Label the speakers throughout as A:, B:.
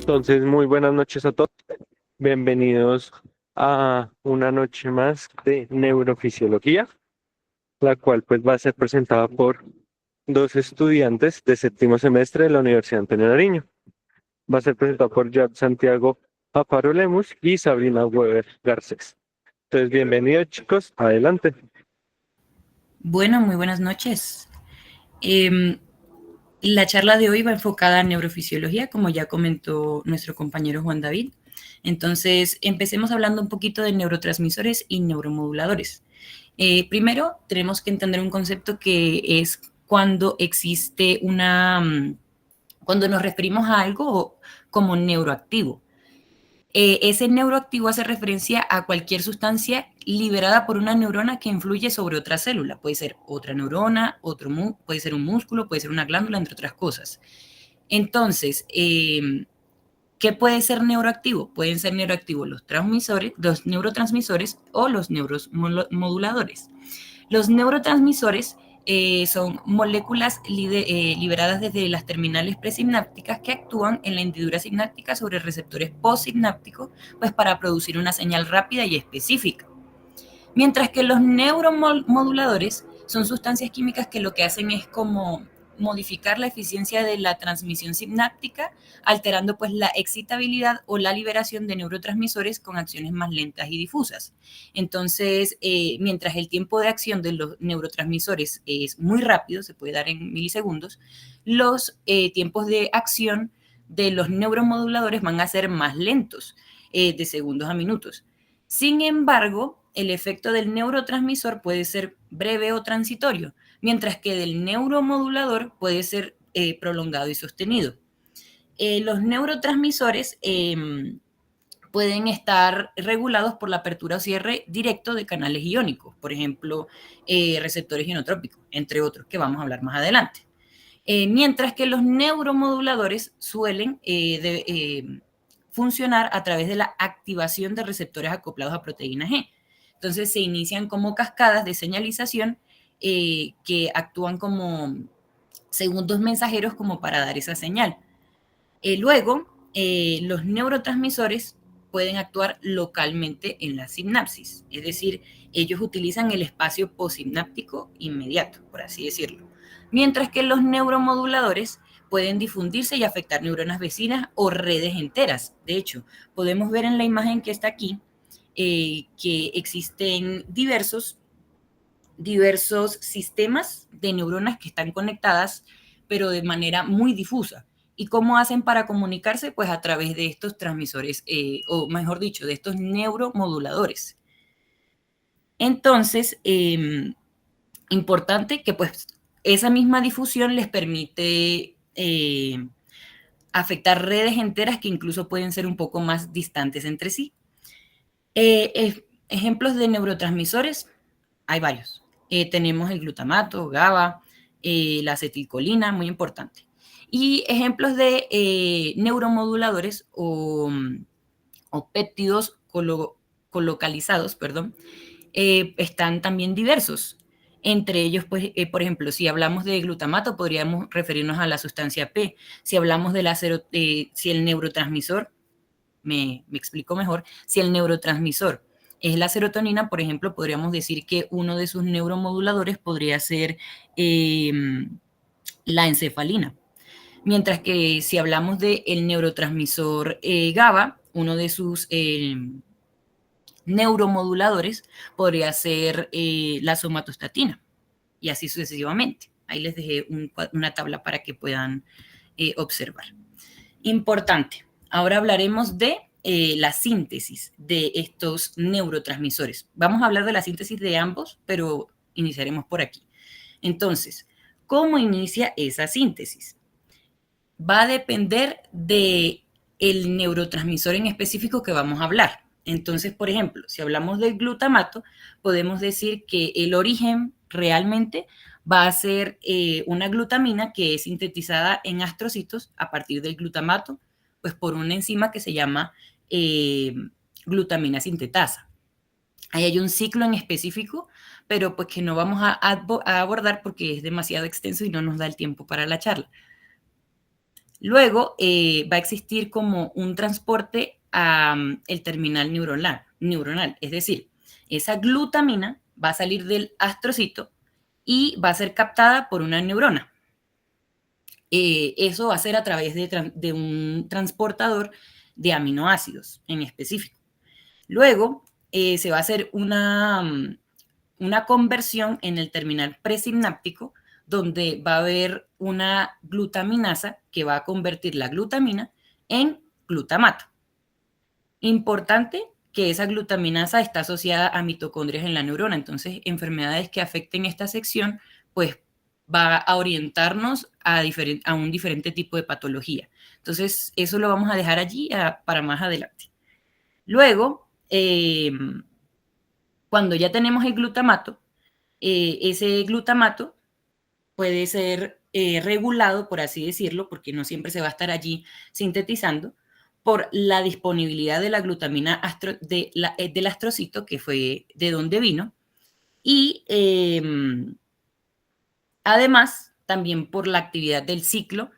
A: Entonces, muy buenas noches a todos. Bienvenidos a una noche más de neurofisiología, la cual pues va a ser presentada por dos estudiantes de séptimo semestre de la Universidad Antonio Nariño. Va a ser presentada por Jack Santiago Aparo Lemus y Sabrina Weber Garcés. Entonces, bienvenidos chicos, adelante.
B: Bueno, muy buenas noches. Em, la charla de hoy va enfocada en neurofisiología, como ya comentó nuestro compañero Juan David. Entonces, empecemos hablando un poquito de neurotransmisores y neuromoduladores. Primero, tenemos que entender un concepto que es cuando existe cuando nos referimos a algo como neuroactivo. Ese neuroactivo hace referencia a cualquier sustancia liberada por una neurona que influye sobre otra célula. Puede ser otra neurona, puede ser un músculo, puede ser una glándula, entre otras cosas. Entonces, ¿qué puede ser neuroactivo? Pueden ser neuroactivos los neurotransmisores o los neuromoduladores. Los neurotransmisores son moléculas liberadas desde las terminales presinápticas que actúan en la hendidura sináptica sobre receptores postsinápticos, pues para producir una señal rápida y específica. Mientras que los neuromoduladores son sustancias químicas que lo que hacen es como modificar la eficiencia de la transmisión sináptica, alterando pues la excitabilidad o la liberación de neurotransmisores con acciones más lentas y difusas. Entonces, mientras el tiempo de acción de los neurotransmisores es muy rápido, se puede dar en milisegundos, los tiempos de acción de los neuromoduladores van a ser más lentos, de segundos a minutos. Sin embargo, el efecto del neurotransmisor puede ser breve o transitorio, mientras que del neuromodulador puede ser prolongado y sostenido. Los neurotransmisores pueden estar regulados por la apertura o cierre directo de canales iónicos, por ejemplo, receptores inotrópicos, entre otros, que vamos a hablar más adelante. Mientras que los neuromoduladores suelen funcionar a través de la activación de receptores acoplados a proteína G. Entonces se inician como cascadas de señalización que actúan como segundos mensajeros como para dar esa señal. Luego, los neurotransmisores pueden actuar localmente en la sinapsis, es decir, ellos utilizan el espacio postsináptico inmediato, por así decirlo. Mientras que los neuromoduladores pueden difundirse y afectar neuronas vecinas o redes enteras. De hecho, podemos ver en la imagen que está aquí que existen diversos sistemas de neuronas que están conectadas, pero de manera muy difusa. ¿Y cómo hacen para comunicarse? Pues a través de estos transmisores, o mejor dicho, de estos neuromoduladores. Entonces, importante que pues esa misma difusión les permite afectar redes enteras que incluso pueden ser un poco más distantes entre sí. Ejemplos de neurotransmisores, hay varios. Tenemos el glutamato, GABA, la acetilcolina, muy importante. Y ejemplos de neuromoduladores o péptidos colocalizados, perdón, están también diversos. Entre ellos, pues, por ejemplo, si hablamos de glutamato, podríamos referirnos a la sustancia P. Si hablamos de si el neurotransmisor, me explico mejor, si el neurotransmisor es la serotonina, por ejemplo, podríamos decir que uno de sus neuromoduladores podría ser eh, la encefalina. Mientras que si hablamos del neurotransmisor GABA, uno de sus neuromoduladores podría ser la somatostatina y así sucesivamente. Ahí les dejé una tabla para que puedan observar. Importante. Ahora hablaremos de la síntesis de estos neurotransmisores. Vamos a hablar de la síntesis de ambos, pero iniciaremos por aquí. Entonces, ¿cómo inicia esa síntesis? Va a depender de el neurotransmisor en específico que vamos a hablar. Entonces, por ejemplo, si hablamos del glutamato, podemos decir que el origen realmente va a ser una glutamina que es sintetizada en astrocitos a partir del glutamato, pues por una enzima que se llama glutamina sintetasa. Ahí hay un ciclo en específico, pero pues que no vamos a abordar porque es demasiado extenso y no nos da el tiempo para la charla. Luego va a existir como un transporte al terminal neuronal, es decir, esa glutamina va a salir del astrocito y va a ser captada por una neurona. Eso va a ser a través de un transportador de aminoácidos en específico. Luego se va a hacer una conversión en el terminal presináptico donde va a haber una glutaminasa que va a convertir la glutamina en glutamato. Importante que esa glutaminasa está asociada a mitocondrias en la neurona, entonces enfermedades que afecten esta sección, pues va a orientarnos a un diferente tipo de patología. Entonces, eso lo vamos a dejar allí para más adelante. Luego, cuando ya tenemos el glutamato, ese glutamato puede ser regulado, por así decirlo, porque no siempre se va a estar allí sintetizando, por la disponibilidad de la glutamina del astrocito, que fue de donde vino, y además también por la actividad del ciclo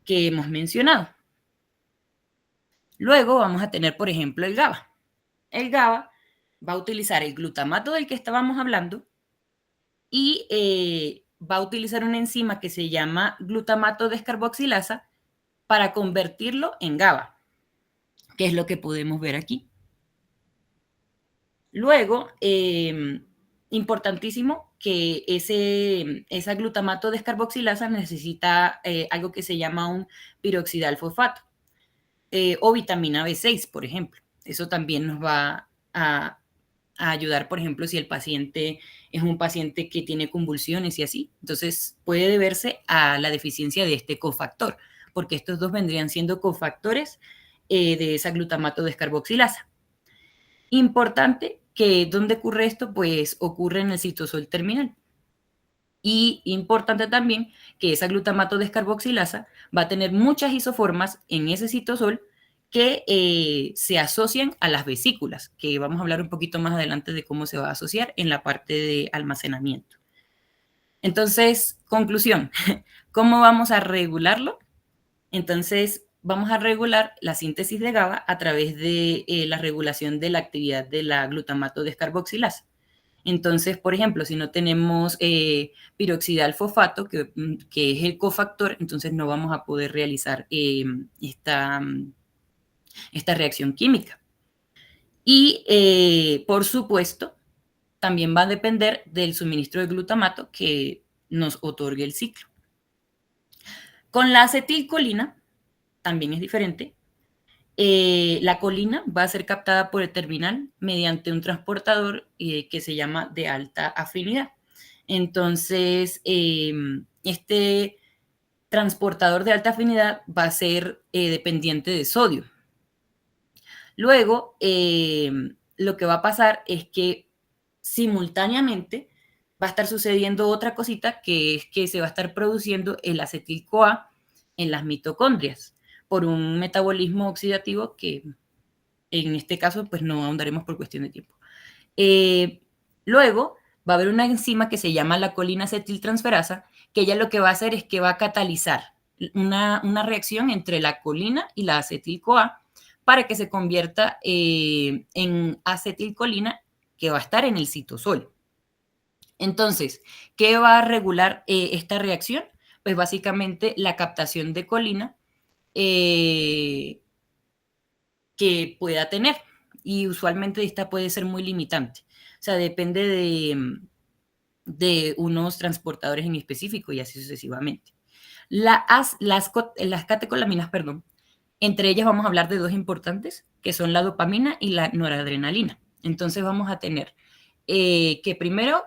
B: que hemos mencionado. Luego vamos a tener, por ejemplo, el GABA. El GABA va a utilizar el glutamato del que estábamos hablando y va a utilizar una enzima que se llama glutamato descarboxilasa para convertirlo en GABA, que es lo que podemos ver aquí. Luego, importantísimo que esa glutamato descarboxilasa necesita algo que se llama un piroxidal fosfato o vitamina B6, por ejemplo. Eso también nos va a ayudar, por ejemplo, si el paciente es un paciente que tiene convulsiones y así. Entonces, puede deberse a la deficiencia de este cofactor, porque estos dos vendrían siendo cofactores de esa glutamato descarboxilasa. Importante que ¿dónde ocurre esto? Pues ocurre en el citosol terminal. Y importante también que esa glutamato descarboxilasa va a tener muchas isoformas en ese citosol que se asocian a las vesículas, que vamos a hablar un poquito más adelante de cómo se va a asociar en la parte de almacenamiento. Entonces, conclusión, ¿cómo vamos a regularlo? Entonces, vamos a regular la síntesis de GABA a través de la regulación de la actividad de la glutamato descarboxilasa. Entonces, por ejemplo, si no tenemos piroxidal fosfato, que es el cofactor, entonces no vamos a poder realizar esta reacción química. Y, por supuesto, también va a depender del suministro de glutamato que nos otorgue el ciclo. Con la acetilcolina también es diferente. La colina va a ser captada por el terminal mediante un transportador que se llama de alta afinidad. Entonces, este transportador de alta afinidad va a ser dependiente de sodio. Luego, lo que va a pasar es que simultáneamente va a estar sucediendo otra cosita, que es que se va a estar produciendo el acetil-CoA en las mitocondrias por un metabolismo oxidativo que en este caso pues no ahondaremos por cuestión de tiempo. Luego va a haber una enzima que se llama la colina acetiltransferasa, que ella lo que va a hacer es que va a catalizar una reacción entre la colina y la acetil-CoA para que se convierta en acetilcolina, que va a estar en el citosol. Entonces, ¿qué va a regular esta reacción? Pues básicamente la captación de colina que pueda tener. Y usualmente esta puede ser muy limitante. O sea, depende de unos transportadores en específico y así sucesivamente. Las catecolaminas, perdón, entre ellas vamos a hablar de dos importantes, que son la dopamina y la noradrenalina. Entonces vamos a tener que primero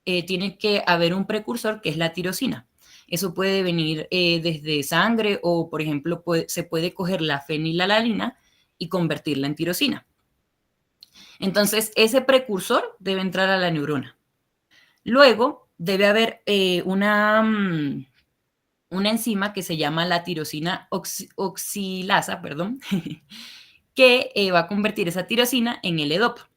B: tiene que haber un precursor que es la tirosina. Eso puede venir desde sangre o, por ejemplo, se puede coger la fenilalanina y convertirla en tirosina. Entonces, ese precursor debe entrar a la neurona. Luego, debe haber una enzima que se llama la tirosina oxilasa, perdón, que va a convertir esa tirosina en L-dopa.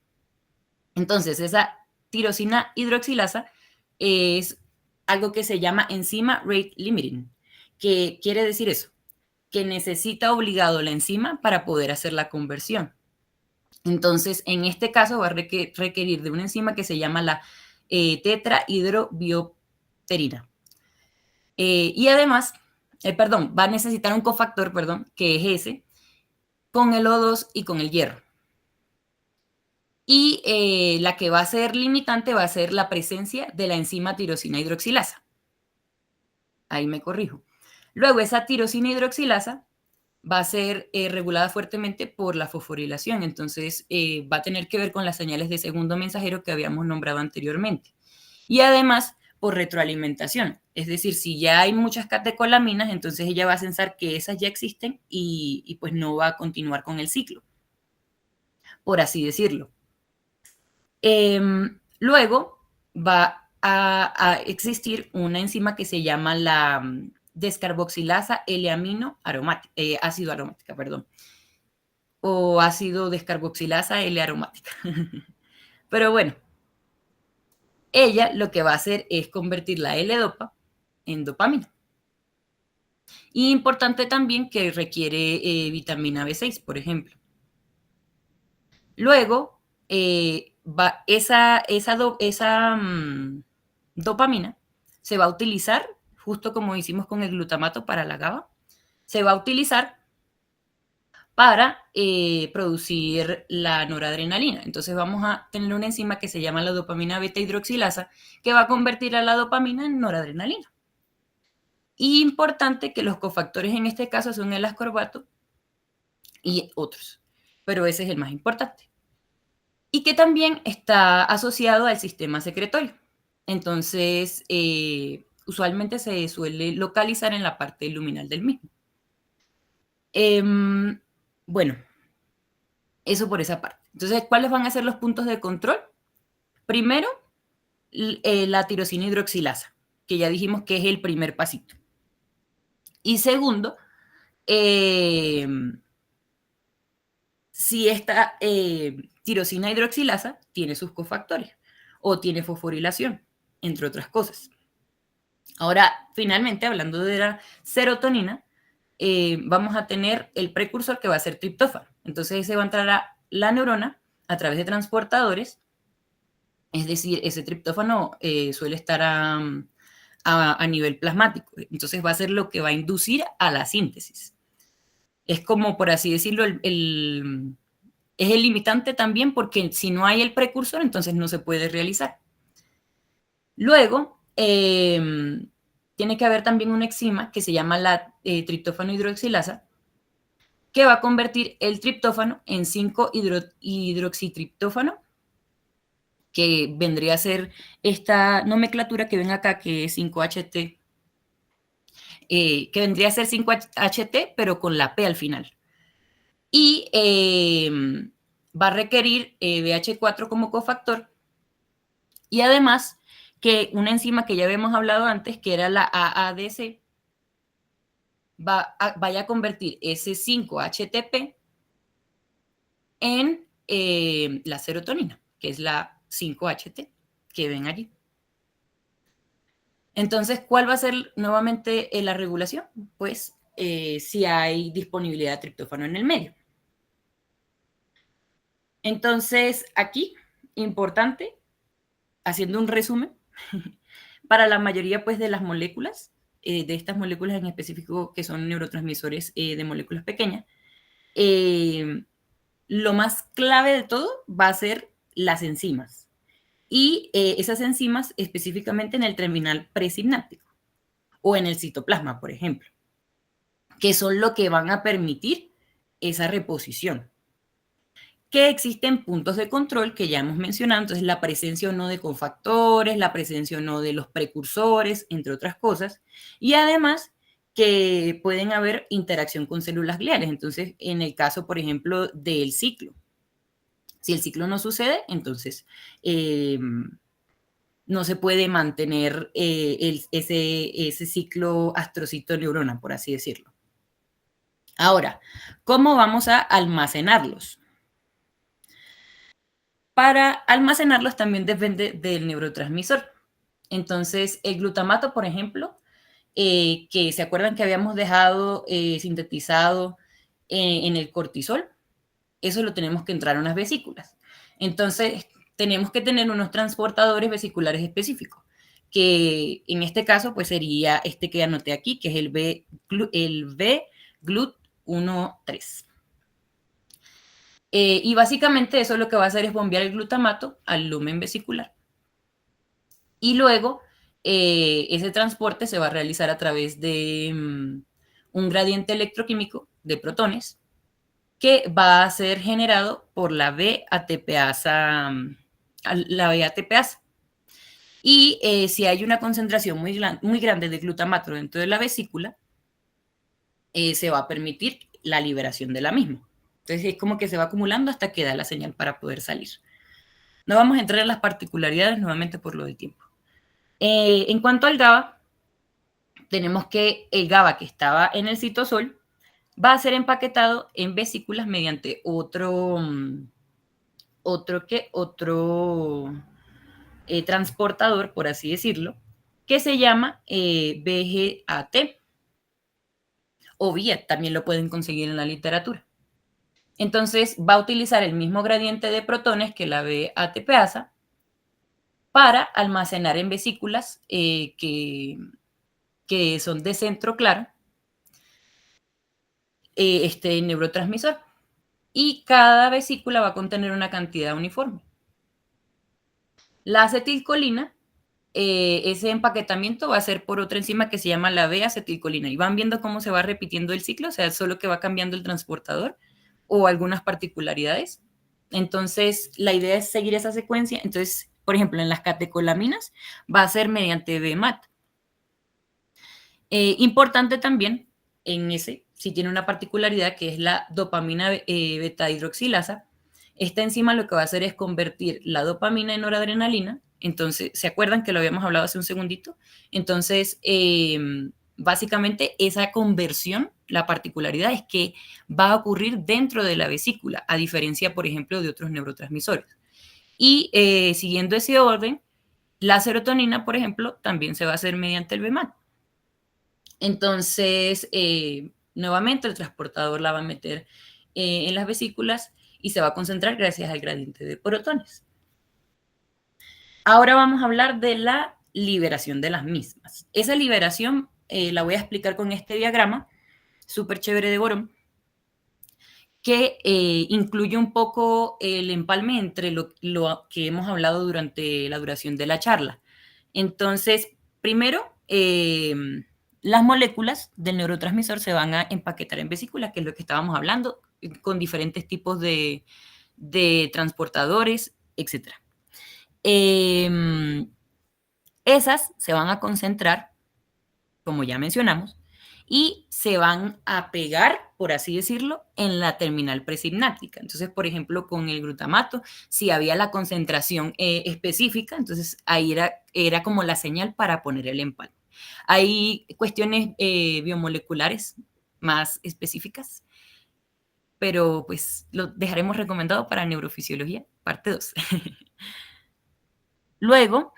B: Entonces, esa tirosina hidroxilasa es algo que se llama enzima rate limiting, ¿Qué quiere decir eso? Que necesita obligado la enzima para poder hacer la conversión. Entonces, en este caso va a requerir de una enzima que se llama la tetrahidrobiopterina. Y además, va a necesitar un cofactor, que es ese, con el O2 y con el hierro. Y la que va a ser limitante va a ser la presencia de la enzima tirosina hidroxilasa. Ahí me corrijo. Luego, esa tirosina hidroxilasa va a ser regulada fuertemente por la fosforilación. Entonces, va a tener que ver con las señales de segundo mensajero que habíamos nombrado anteriormente. Y además, por retroalimentación. Es decir, si ya hay muchas catecolaminas, entonces ella va a pensar que esas ya existen y pues no va a continuar con el ciclo, por así decirlo. Luego va a existir una enzima que se llama la descarboxilasa L-amino aromática, ácido aromática, o ácido descarboxilasa L-aromática. Pero bueno, ella lo que va a hacer es convertir la L-dopa en dopamina. Y importante también que requiere vitamina B6, por ejemplo. Luego, esa dopamina se va a utilizar, justo como hicimos con el glutamato para la GABA, se va a utilizar para producir la noradrenalina. Entonces vamos a tener una enzima que se llama la dopamina beta hidroxilasa que va a convertir a la dopamina en noradrenalina. Y importante que los cofactores en este caso son el ascorbato y otros, pero ese es el más importante. Y que también está asociado al sistema secretorio. Entonces, usualmente se suele localizar en la parte luminal del mismo. Bueno, eso por esa parte. Entonces, ¿cuáles van a ser los puntos de control? Primero, la tirosina hidroxilasa, que ya dijimos que es el primer pasito. Y segundo, si esta tirosina hidroxilasa tiene sus cofactores o tiene fosforilación, entre otras cosas. Ahora, finalmente, hablando de la serotonina, vamos a tener el precursor que va a ser triptófano. Entonces, ese va a entrar a la neurona a través de transportadores, es decir, ese triptófano suele estar a nivel plasmático. Entonces, va a ser lo que va a inducir a la síntesis. Es como, por así decirlo, es el limitante también porque si no hay el precursor, entonces no se puede realizar. Luego, tiene que haber también una enzima que se llama la triptófano hidroxilasa, que va a convertir el triptófano en 5-hidroxitriptófano, que vendría a ser esta nomenclatura que ven acá, que es 5-HT, que vendría a ser 5-HT, pero con la P al final. Y va a requerir BH4 como cofactor. Y además, que una enzima que ya habíamos hablado antes, que era la AADC, vaya a convertir ese 5-HTP en la serotonina, que es la 5-HT, que ven allí. Entonces, ¿cuál va a ser nuevamente la regulación? Pues si hay disponibilidad de triptófano en el medio. Entonces, aquí, importante, haciendo un resumen, para la mayoría pues, de las moléculas, de estas moléculas en específico que son neurotransmisores de moléculas pequeñas, lo más clave de todo va a ser las enzimas. Y esas enzimas específicamente en el terminal presináptico o en el citoplasma, por ejemplo, que son lo que van a permitir esa reposición. Que existen puntos de control que ya hemos mencionado, entonces la presencia o no de cofactores, la presencia o no de los precursores, entre otras cosas, y además que pueden haber interacción con células gliales, entonces en el caso, por ejemplo, del ciclo. Si el ciclo no sucede, entonces no se puede mantener ese ciclo astrocito-neurona, por así decirlo. Ahora, ¿cómo vamos a almacenarlos? Para almacenarlos también depende del neurotransmisor. Entonces, el glutamato, por ejemplo, que se acuerdan que habíamos dejado sintetizado en el cortisol. Eso lo tenemos que entrar a unas vesículas. Entonces, tenemos que tener unos transportadores vesiculares específicos, que en este caso pues sería este que anoté aquí, que es el V-GLUT13. Y básicamente eso lo que va a hacer es bombear el glutamato al lumen vesicular. Y luego ese transporte se va a realizar a través de un gradiente electroquímico de protones que va a ser generado por la B-ATPasa, la B-ATPasa. Y si hay una concentración muy grande de glutamato dentro de la vesícula, se va a permitir la liberación de la misma. Entonces es como que se va acumulando hasta que da la señal para poder salir. No vamos a entrar en las particularidades nuevamente por lo del tiempo. En cuanto al GABA, tenemos que el GABA que estaba en el citosol va a ser empaquetado en vesículas mediante otro transportador, por así decirlo, que se llama VGAT o VIA, también lo pueden conseguir en la literatura. Entonces va a utilizar el mismo gradiente de protones que la VATPasa para almacenar en vesículas que son de centro claro este neurotransmisor. Y cada vesícula va a contener una cantidad uniforme. La acetilcolina, ese empaquetamiento va a ser por otra enzima que se llama la B-acetilcolina. Y van viendo cómo se va repitiendo el ciclo, o sea, solo que va cambiando el transportador o algunas particularidades. Entonces, la idea es seguir esa secuencia. Entonces, por ejemplo, en las catecolaminas va a ser mediante BMAT. Importante también en ese, si tiene una particularidad que es la dopamina beta hidroxilasa. Esta enzima lo que va a hacer es convertir la dopamina en noradrenalina. Entonces, ¿se acuerdan que lo habíamos hablado hace un segundito? Entonces, básicamente esa conversión, la particularidad es que va a ocurrir dentro de la vesícula, a diferencia, por ejemplo, de otros neurotransmisores. Y siguiendo ese orden, la serotonina, por ejemplo, también se va a hacer mediante el BMAT. Entonces, nuevamente el transportador la va a meter en las vesículas y se va a concentrar gracias al gradiente de protones. Ahora vamos a hablar de la liberación de las mismas. Esa liberación la voy a explicar con este diagrama, súper chévere de Borom, que incluye un poco el empalme entre lo que hemos hablado durante la duración de la charla. Entonces, primero, las moléculas del neurotransmisor se van a empaquetar en vesículas, que es lo que estábamos hablando, con diferentes tipos de transportadores, etc. Esas se van a concentrar, como ya mencionamos, y se van a pegar, por así decirlo, en la terminal presináptica. Entonces, por ejemplo, con el glutamato, si había la concentración específica, entonces ahí era como la señal para poner el empalme. Hay cuestiones biomoleculares más específicas, pero pues lo dejaremos recomendado para neurofisiología, parte 2. Luego,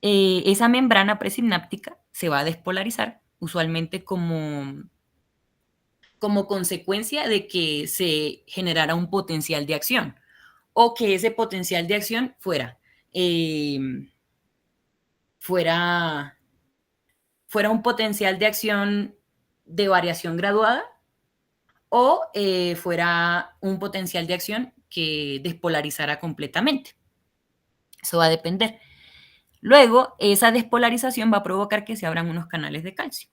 B: esa membrana presináptica se va a despolarizar, usualmente como consecuencia de que se generara un potencial de acción o que ese potencial de acción eh, fuera, fuera un potencial de acción de variación graduada o fuera un potencial de acción que despolarizara completamente. Eso va a depender. Luego, esa despolarización va a provocar que se abran unos canales de calcio.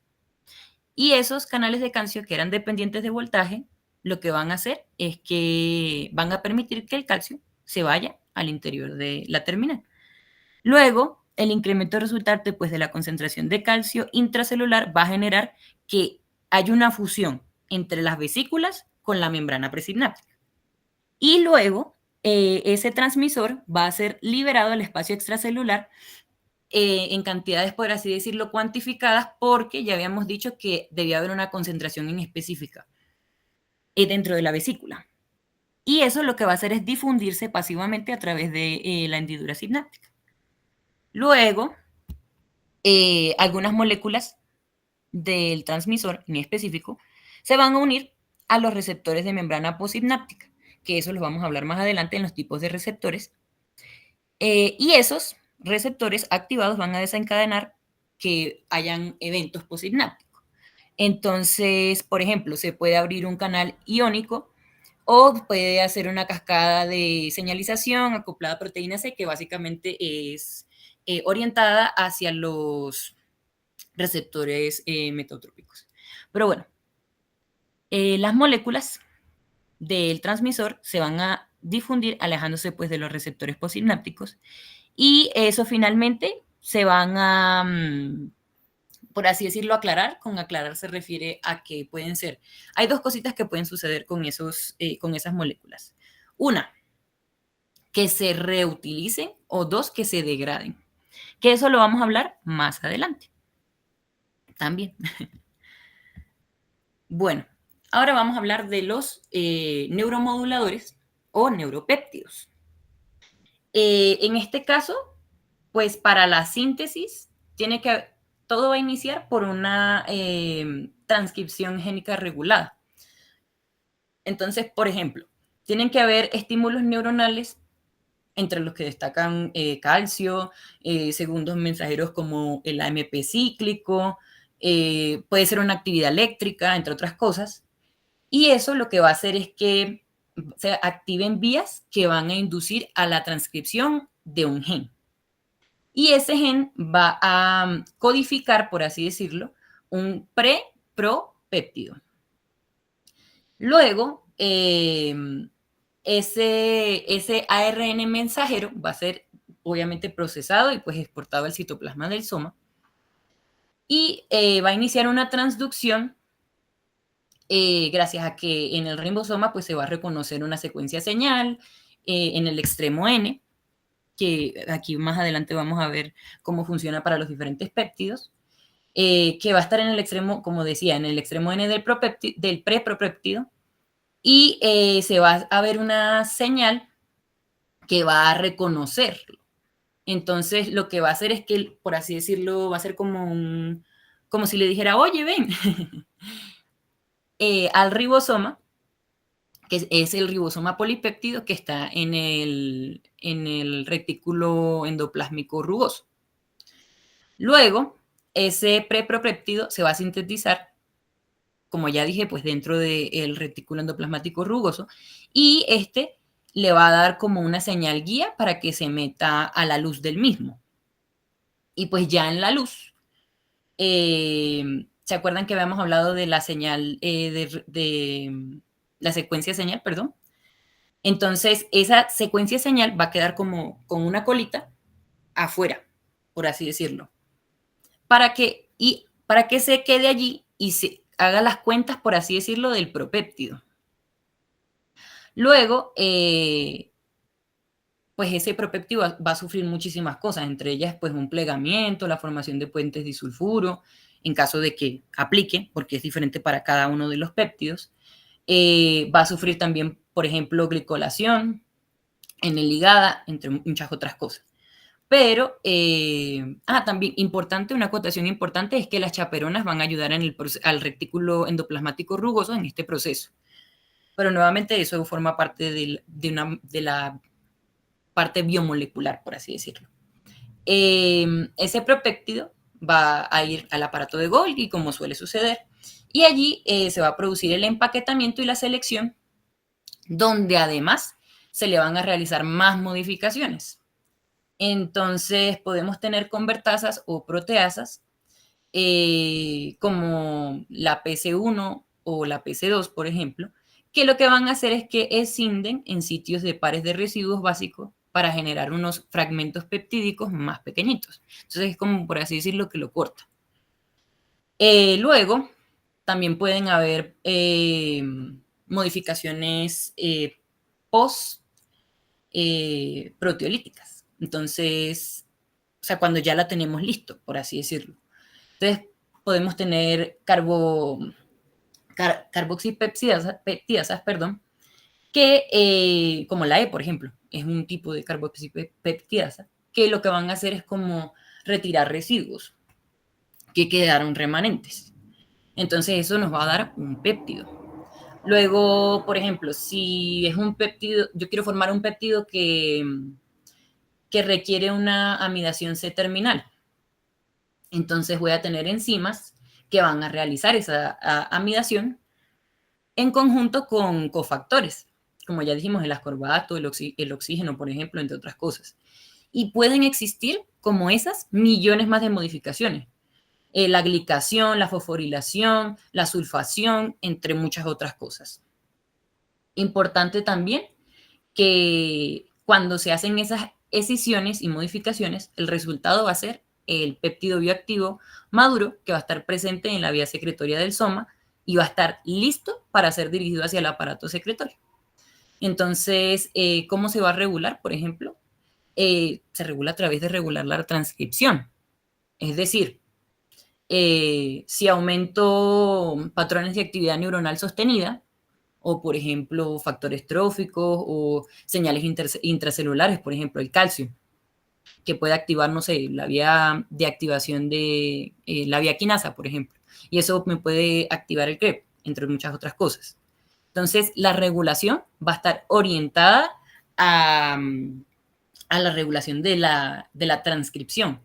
B: Y esos canales de calcio que eran dependientes de voltaje, lo que van a hacer es que van a permitir que el calcio se vaya al interior de la terminal. Luego, el incremento resultante pues, de la concentración de calcio intracelular va a generar que haya una fusión entre las vesículas con la membrana presináptica. Y luego, ese transmisor va a ser liberado al espacio extracelular en cantidades, por así decirlo, cuantificadas, porque ya habíamos dicho que debía haber una concentración en específica dentro de la vesícula. Y eso lo que va a hacer es difundirse pasivamente a través de la hendidura sináptica. Luego, algunas moléculas del transmisor en específico se van a unir a los receptores de membrana postsináptica, que eso los vamos a hablar más adelante en los tipos de receptores. Y esos receptores activados van a desencadenar que hayan eventos postsinápticos. Entonces, por ejemplo, se puede abrir un canal iónico o puede hacer una cascada de señalización acoplada a proteína C, que básicamente es orientada hacia los receptores metotrópicos. Pero bueno, las moléculas del transmisor se van a difundir alejándose pues de los receptores postsinápticos y eso finalmente se van a, por así decirlo, aclarar. Con aclarar se refiere a que pueden ser, hay dos cositas que pueden suceder con esas moléculas. Una, que se reutilicen, o dos, que se degraden. Que eso lo vamos a hablar más adelante. También. Bueno, ahora vamos a hablar de los neuromoduladores o neuropéptidos. En este caso, pues para la síntesis, todo va a iniciar por una transcripción génica regulada. Entonces, por ejemplo, tienen que haber estímulos neuronales entre los que destacan calcio, segundos mensajeros como el AMP cíclico, puede ser una actividad eléctrica, entre otras cosas. Y eso lo que va a hacer es que se activen vías que van a inducir a la transcripción de un gen. Y ese gen va a codificar, por así decirlo, un pre-propéptido. Luego, ese ARN mensajero va a ser obviamente procesado y pues exportado al citoplasma del soma y va a iniciar una transducción gracias a que en el ribosoma pues se va a reconocer una secuencia señal en el extremo N, que aquí más adelante vamos a ver cómo funciona para los diferentes péptidos, que va a estar en el extremo, como decía, en el extremo N del prepropéptido, y se va a ver una señal que va a reconocerlo. Entonces, lo que va a hacer es que, por así decirlo, va a ser como si le dijera, oye, ven, al ribosoma, que es el ribosoma polipéptido que está en el retículo endoplásmico rugoso. Luego, ese prepropéptido se va a sintetizar, como ya dije, pues dentro del retículo endoplasmático rugoso, y este le va a dar como una señal guía para que se meta a la luz del mismo. Y pues ya en la luz, ¿se acuerdan que habíamos hablado de la señal, de la secuencia señal, perdón? Entonces, esa secuencia señal va a quedar como con una colita afuera, por así decirlo, para que se quede allí y se haga las cuentas, por así decirlo, del propéptido. Luego, pues ese propéptido va a sufrir muchísimas cosas, entre ellas pues un plegamiento, la formación de puentes disulfuro, en caso de que aplique, porque es diferente para cada uno de los péptidos. Va a sufrir también, por ejemplo, glicolación en el ligada, entre muchas otras cosas. Pero, también importante, una acotación importante es que las chaperonas van a ayudar al retículo endoplasmático rugoso en este proceso. Pero nuevamente eso forma parte de la parte biomolecular, por así decirlo. Ese propéptido va a ir al aparato de Golgi, como suele suceder, y allí se va a producir el empaquetamiento y la selección, donde además se le van a realizar más modificaciones. Entonces podemos tener convertasas o proteasas como la PC1 o la PC2, por ejemplo, que lo que van a hacer es que escinden en sitios de pares de residuos básicos para generar unos fragmentos peptídicos más pequeñitos. Entonces es como, por así decirlo, que lo corta. Luego, también pueden haber modificaciones post proteolíticas. Entonces, o sea, cuando ya la tenemos listo, por así decirlo. Entonces, podemos tener carboxipeptidasas, perdón, que, como la E, por ejemplo, es un tipo de carboxipeptidasa, que lo que van a hacer es como retirar residuos que quedaron remanentes. Entonces eso nos va a dar un péptido. Luego, por ejemplo, si es un péptido, yo quiero formar un péptido que requiere una amidación C-terminal. Entonces voy a tener enzimas que van a realizar esa amidación en conjunto con cofactores, como ya dijimos, el ascorbato, el oxígeno, por ejemplo, entre otras cosas. Y pueden existir, como esas, millones más de modificaciones. La glicación, la fosforilación, la sulfación, entre muchas otras cosas. Importante también que cuando se hacen esas escisiones y modificaciones, el resultado va a ser el péptido bioactivo maduro que va a estar presente en la vía secretoria del soma y va a estar listo para ser dirigido hacia el aparato secretorio. Entonces, ¿cómo se va a regular? Por ejemplo, se regula a través de regular la transcripción. Es decir, si aumento patrones de actividad neuronal sostenida, o por ejemplo factores tróficos o señales intracelulares, por ejemplo el calcio, que puede activar, no sé, la vía de activación de la vía quinasa, por ejemplo, y eso me puede activar el CREP, entre muchas otras cosas. Entonces, la regulación va a estar orientada a la regulación de la transcripción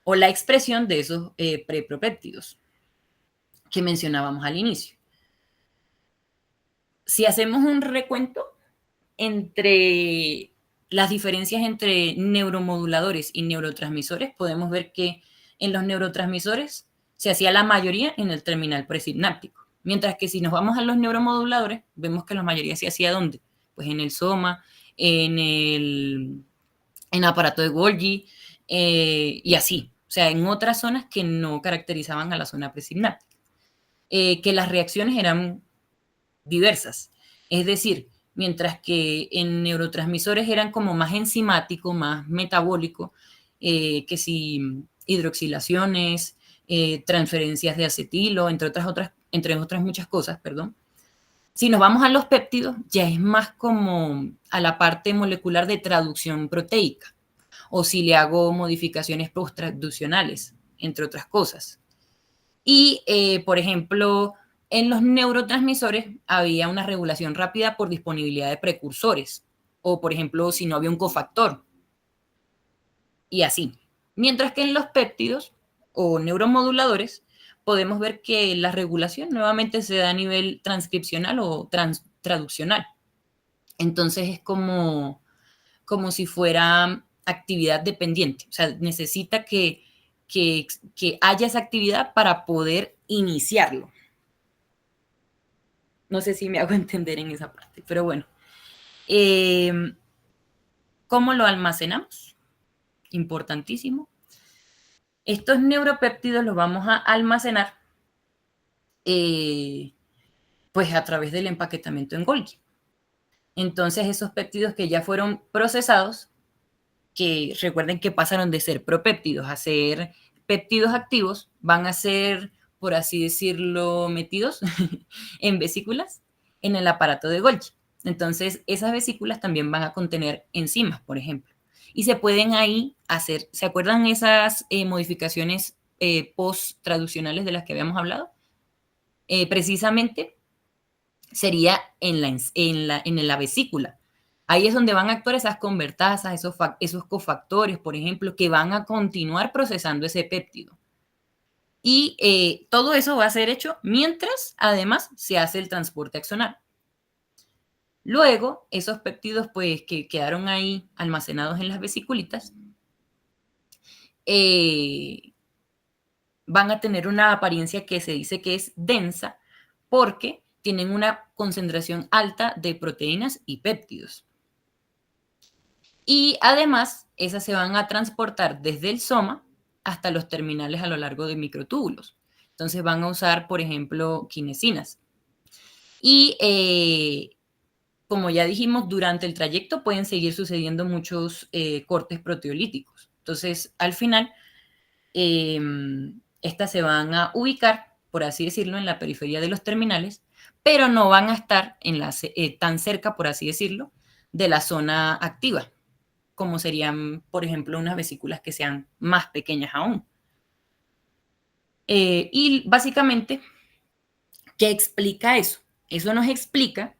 B: o la expresión de esos prepropéptidos que mencionábamos al inicio. Si hacemos un recuento entre las diferencias entre neuromoduladores y neurotransmisores, podemos ver que en los neurotransmisores se hacía la mayoría en el terminal presináptico, mientras que si nos vamos a los neuromoduladores, vemos que la mayoría se hacía ¿dónde? Pues en el soma, en el aparato de Golgi y así, o sea, en otras zonas que no caracterizaban a la zona presináptica, que las reacciones eran diversas. Es decir, mientras que en neurotransmisores eran como más enzimático, más metabólico, que si hidroxilaciones, transferencias de acetilo, entre otras muchas cosas, perdón. Si nos vamos a los péptidos, ya es más como a la parte molecular de traducción proteica, o si le hago modificaciones posttraduccionales, entre otras cosas. Y, por ejemplo, en los neurotransmisores había una regulación rápida por disponibilidad de precursores, o por ejemplo, si no había un cofactor, y así. Mientras que en los péptidos o neuromoduladores podemos ver que la regulación nuevamente se da a nivel transcripcional o traduccional. Entonces es como si fuera actividad dependiente, o sea, necesita que haya esa actividad para poder iniciarlo. No sé si me hago entender en esa parte, pero bueno. ¿Cómo lo almacenamos? Importantísimo. Estos neuropéptidos los vamos a almacenar pues a través del empaquetamiento en Golgi. Entonces esos péptidos que ya fueron procesados, que recuerden que pasaron de ser propéptidos a ser péptidos activos, van a ser, por así decirlo, metidos en vesículas en el aparato de Golgi. Entonces, esas vesículas también van a contener enzimas, por ejemplo. Y se pueden ahí hacer, ¿se acuerdan esas modificaciones post-traduccionales de las que habíamos hablado? Precisamente sería en la vesícula. Ahí es donde van a actuar esas convertasas, esos cofactores, por ejemplo, que van a continuar procesando ese péptido. Y todo eso va a ser hecho mientras, además, se hace el transporte axonal. Luego, esos péptidos pues, que quedaron ahí almacenados en las vesiculitas van a tener una apariencia que se dice que es densa porque tienen una concentración alta de proteínas y péptidos. Y además, esas se van a transportar desde el soma hasta los terminales a lo largo de microtúbulos. Entonces van a usar, por ejemplo, quinesinas. Y como ya dijimos, durante el trayecto pueden seguir sucediendo muchos cortes proteolíticos. Entonces, al final, estas se van a ubicar, por así decirlo, en la periferia de los terminales, pero no van a estar tan cerca, por así decirlo, de la zona activa, como serían, por ejemplo, unas vesículas que sean más pequeñas aún. Y básicamente ¿Qué explica eso? Eso nos explica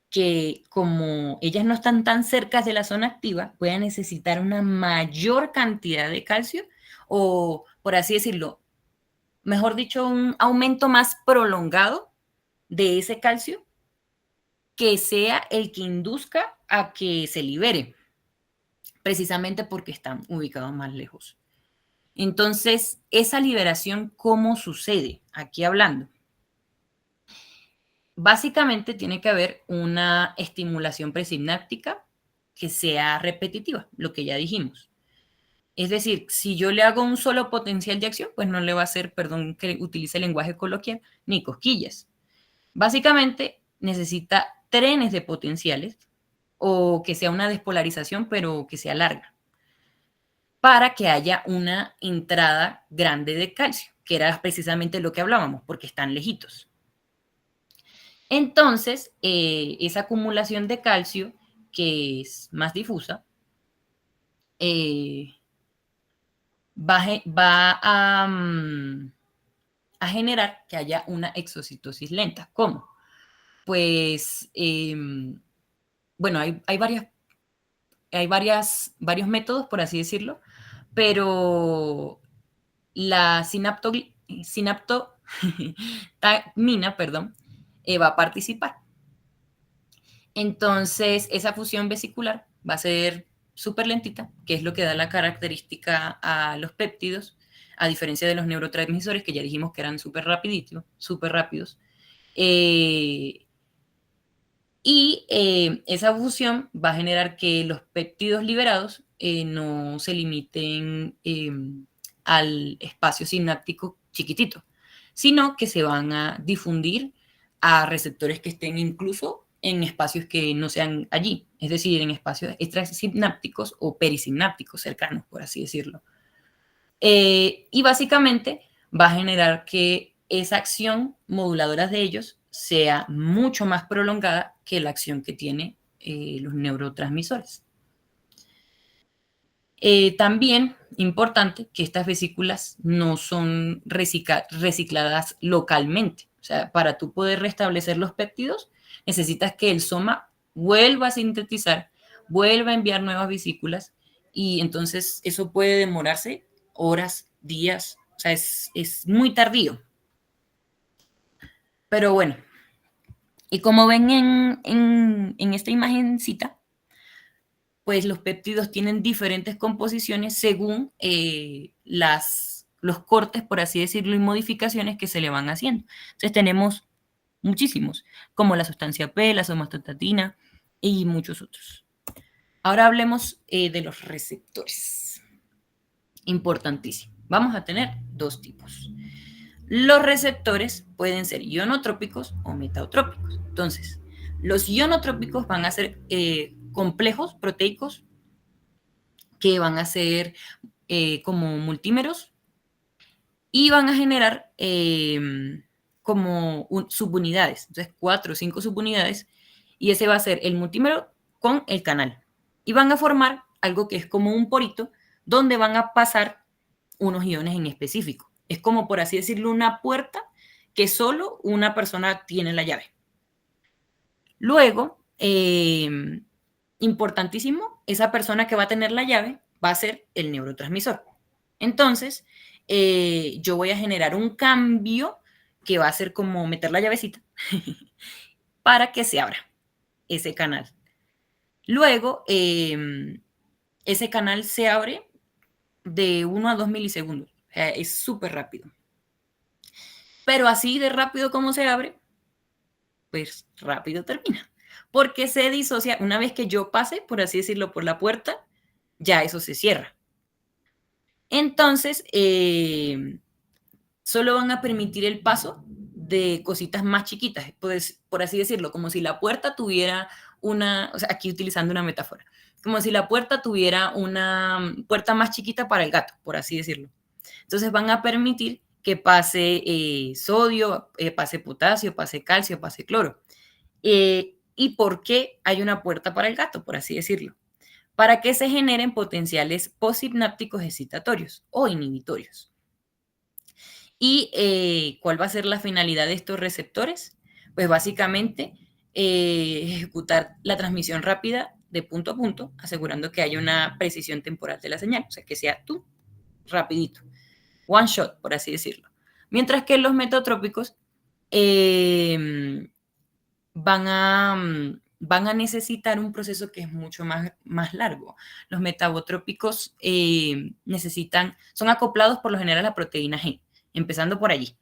B: que como ellas no están tan cerca de la zona activa, pueden necesitar una mayor cantidad de calcio o, por así decirlo, mejor dicho, un aumento más prolongado de ese calcio que sea el que induzca a que se libere, precisamente porque están ubicados más lejos. Entonces, esa liberación, ¿cómo sucede? Aquí hablando. Básicamente tiene que haber una estimulación presináptica que sea repetitiva, lo que ya dijimos. Es decir, si yo le hago un solo potencial de acción, pues no le va a hacer, perdón que utilice el lenguaje coloquial, ni cosquillas. Básicamente necesita trenes de potenciales o que sea una despolarización, pero que sea larga, para que haya una entrada grande de calcio, que era precisamente lo que hablábamos, porque están lejitos. Entonces, esa acumulación de calcio, que es más difusa, eh, va a generar que haya una exocitosis lenta. ¿Cómo? Pues, bueno, varios métodos, por así decirlo, pero la sinaptotamina, perdón, va a participar. Entonces, esa fusión vesicular va a ser súper lentita, que es lo que da la característica a los péptidos, a diferencia de los neurotransmisores, que ya dijimos que eran súper rapiditos, súper rápidos. Eh, esa fusión va a generar que los péptidos liberados no se limiten al espacio sináptico chiquitito, sino que se van a difundir a receptores que estén incluso en espacios que no sean allí, es decir, en espacios extrasinápticos o perisinápticos cercanos, por así decirlo. Y básicamente va a generar que esa acción moduladora de ellos sea mucho más prolongada que la acción que tiene los neurotransmisores. También importante que estas vesículas no son recicladas localmente. O sea, para tú poder restablecer los péptidos, necesitas que el soma vuelva a sintetizar, vuelva a enviar nuevas vesículas y entonces eso puede demorarse horas, días, o sea, es muy tardío. Pero bueno, y como ven en esta imagencita, pues los péptidos tienen diferentes composiciones según los cortes, por así decirlo, y modificaciones que se le van haciendo. Entonces tenemos muchísimos, como la sustancia P, la somatostatina y muchos otros. Ahora hablemos de los receptores. Importantísimo. Vamos a tener dos tipos. Los receptores pueden ser ionotrópicos o metaotrópicos. Entonces, los ionotrópicos van a ser complejos proteicos que van a ser como multímeros y van a generar como subunidades. Entonces, 4 o 5 subunidades y ese va a ser el multímero con el canal. Y van a formar algo que es como un porito donde van a pasar unos iones en específico. Es como, por así decirlo, una puerta que solo una persona tiene la llave. Luego, importantísimo, esa persona que va a tener la llave va a ser el neurotransmisor. Entonces, yo voy a generar un cambio que va a ser como meter la llavecita para que se abra ese canal. Luego, ese canal se abre de 1 a 2 milisegundos. O sea, es súper rápido. Pero así de rápido como se abre, pues rápido termina. Porque se disocia, una vez que yo pase, por así decirlo, por la puerta, ya eso se cierra. Entonces, solo van a permitir el paso de cositas más chiquitas, pues, por así decirlo, como si la puerta tuviera o sea, aquí utilizando una metáfora, como si la puerta tuviera una puerta más chiquita para el gato, por así decirlo. Entonces van a permitir que pase sodio, pase potasio, pase calcio, pase cloro. ¿Y por qué hay una puerta para el gato, por así decirlo? Para que se generen potenciales postsinápticos excitatorios o inhibitorios. ¿Y cuál va a ser la finalidad de estos receptores? Pues básicamente ejecutar la transmisión rápida de punto a punto, asegurando que haya una precisión temporal de la señal, o sea, que sea tú, rapidito, one shot, por así decirlo. Mientras que los metotrópicos eh, van a necesitar un proceso que es mucho más largo. Los metabotrópicos son acoplados por lo general a la proteína G, empezando por allí.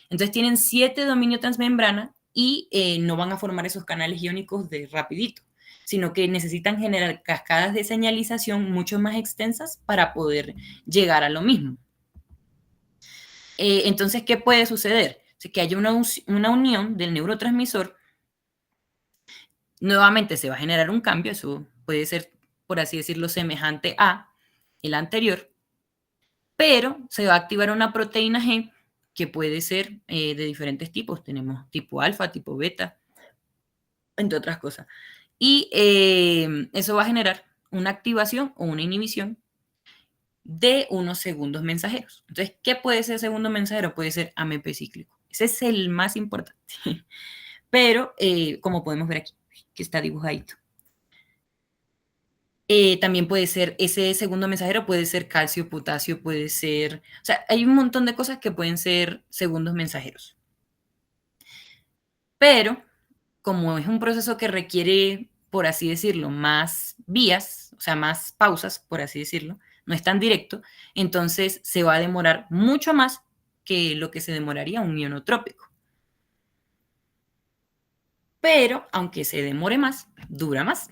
B: Entonces tienen 7 dominios transmembrana y no van a formar esos canales iónicos de rapidito, sino que necesitan generar cascadas de señalización mucho más extensas para poder llegar a lo mismo. Entonces, ¿qué puede suceder? Que haya una unión del neurotransmisor. Nuevamente se va a generar un cambio, eso puede ser, por así decirlo, semejante a el anterior, pero se va a activar una proteína G que puede ser de diferentes tipos. Tenemos tipo alfa, tipo beta, entre otras cosas. Y eso va a generar una activación o una inhibición de unos segundos mensajeros. Entonces, ¿qué puede ser segundo mensajero? Puede ser AMP cíclico. Ese es el más importante. Pero, como podemos ver aquí, que está dibujadito. También puede ser, ese segundo mensajero puede ser calcio, potasio, puede ser, o sea, hay un montón de cosas que pueden ser segundos mensajeros. Pero, como es un proceso que requiere, por así decirlo, más vías, o sea, más pausas, por así decirlo, no es tan directo, entonces se va a demorar mucho más que lo que se demoraría un ionotrópico. Pero, aunque se demore más, dura más.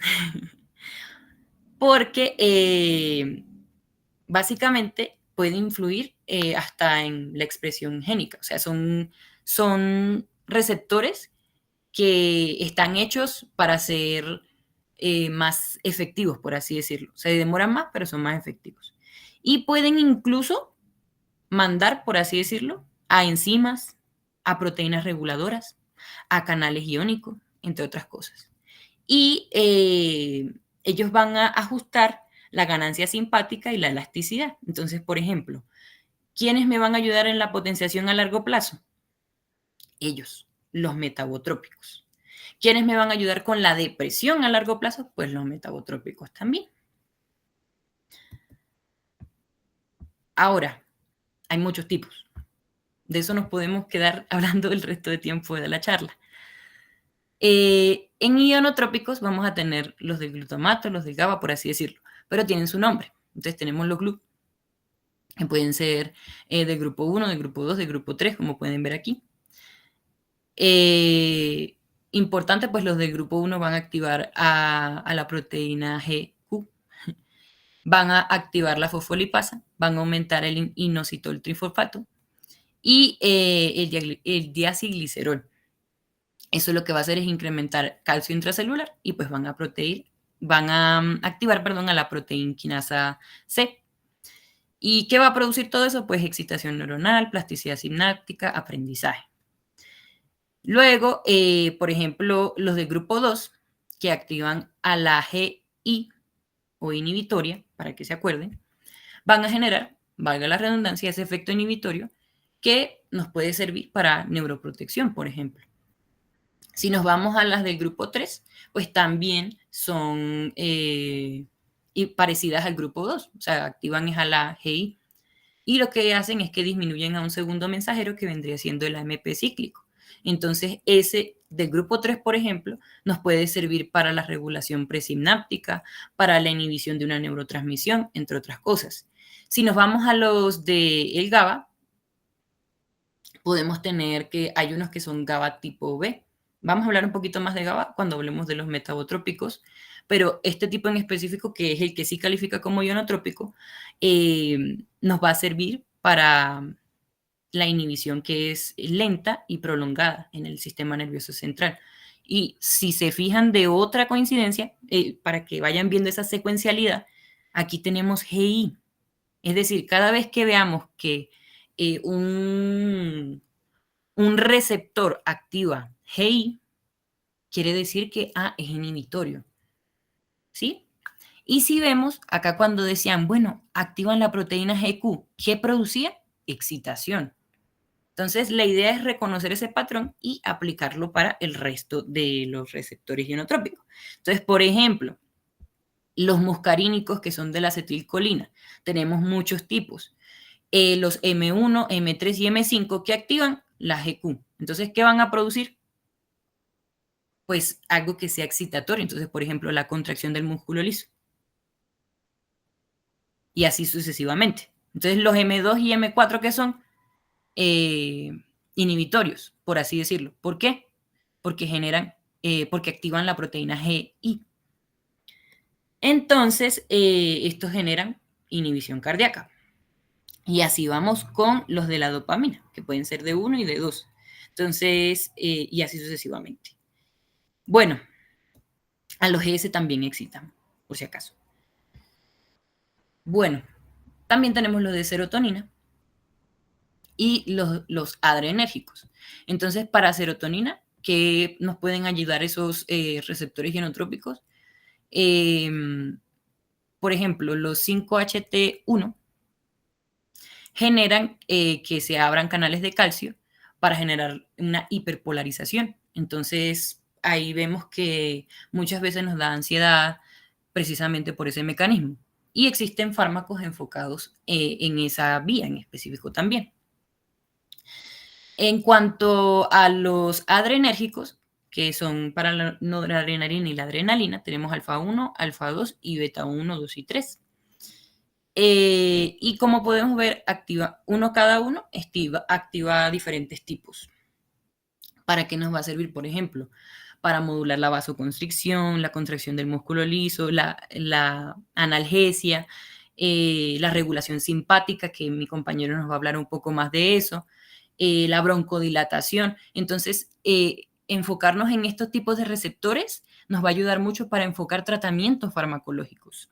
B: Porque básicamente puede influir hasta en la expresión génica. O sea, son receptores que están hechos para ser más efectivos, por así decirlo. Se demoran más, pero son más efectivos. Y pueden incluso mandar, por así decirlo, a enzimas, a proteínas reguladoras, a canales iónicos, entre otras cosas. Y ellos van a ajustar la ganancia simpática y la elasticidad. Entonces, por ejemplo, ¿quiénes me van a ayudar en la potenciación a largo plazo? Ellos, los metabotrópicos. ¿Quiénes me van a ayudar con la depresión a largo plazo? Pues los metabotrópicos también. Ahora, hay muchos tipos. De eso nos podemos quedar hablando el resto de tiempo de la charla. En ionotrópicos vamos a tener los del glutamato, los del GABA, por así decirlo, pero tienen su nombre. Entonces tenemos los GLU, que pueden ser del grupo 1, del grupo 2, del grupo 3, como pueden ver aquí. Importante, pues los del grupo 1 van a activar a la proteína GQ, van a activar la fosfolipasa, van a aumentar el inositol trifosfato y el diacilglicerol. Eso lo que va a hacer es incrementar calcio intracelular y pues van a activar, a la proteína quinasa C. ¿Y qué va a producir todo eso? Pues excitación neuronal, plasticidad sináptica, aprendizaje. Luego, por ejemplo, los del grupo 2, que activan a la GI o inhibitoria, para que se acuerden, van a generar, valga la redundancia, ese efecto inhibitorio que nos puede servir para neuroprotección, por ejemplo. Si nos vamos a las del grupo 3, pues también son parecidas al grupo 2, o sea, activan a la GI. Y lo que hacen es que disminuyen a un segundo mensajero que vendría siendo el AMP cíclico. Entonces, ese del grupo 3, por ejemplo, nos puede servir para la regulación presináptica, para la inhibición de una neurotransmisión, entre otras cosas. Si nos vamos a los del GABA, podemos tener que hay unos que son GABA tipo B. Vamos a hablar un poquito más de GABA cuando hablemos de los metabotrópicos, pero este tipo en específico, que es el que sí califica como ionotrópico, nos va a servir para la inhibición que es lenta y prolongada en el sistema nervioso central. Y si se fijan de otra coincidencia, para que vayan viendo esa secuencialidad, aquí tenemos GI. Es decir, cada vez que veamos que un receptor activa GI, quiere decir que es inhibitorio. ¿Sí? Y si vemos, acá cuando decían, bueno, activan la proteína GQ, ¿qué producía? Excitación. Entonces, la idea es reconocer ese patrón y aplicarlo para el resto de los receptores ionotrópicos. Entonces, por ejemplo, los muscarínicos, que son de la acetilcolina, tenemos muchos tipos. Los M1, M3 y M5 que activan la GQ. Entonces, ¿qué van a producir? Pues algo que sea excitatorio. Entonces, por ejemplo, la contracción del músculo liso. Y así sucesivamente. Entonces, los M2 y M4 que son eh, inhibitorios, por así decirlo. ¿Por qué? Porque activan la proteína GI. Entonces, estos generan inhibición cardíaca. Y así vamos con los de la dopamina, que pueden ser de 1 y de 2. Entonces, y así sucesivamente. Bueno, a los GS también excitan, por si acaso. Bueno, también tenemos los de serotonina y los adrenérgicos. Entonces, para serotonina, ¿qué nos pueden ayudar esos receptores genotrópicos? Por ejemplo, los 5-HT1 generan que se abran canales de calcio para generar una hiperpolarización. Entonces, ahí vemos que muchas veces nos da ansiedad precisamente por ese mecanismo. Y existen fármacos enfocados en esa vía en específico también. En cuanto a los adrenérgicos, que son para la noradrenalina y la adrenalina, tenemos alfa 1, alfa 2 y beta 1, 2 y 3. Y como podemos ver, activa uno cada uno, activa diferentes tipos. ¿Para qué nos va a servir? Por ejemplo, para modular la vasoconstricción, la contracción del músculo liso, la analgesia, la regulación simpática, que mi compañero nos va a hablar un poco más de eso, la broncodilatación. Entonces, enfocarnos en estos tipos de receptores nos va a ayudar mucho para enfocar tratamientos farmacológicos.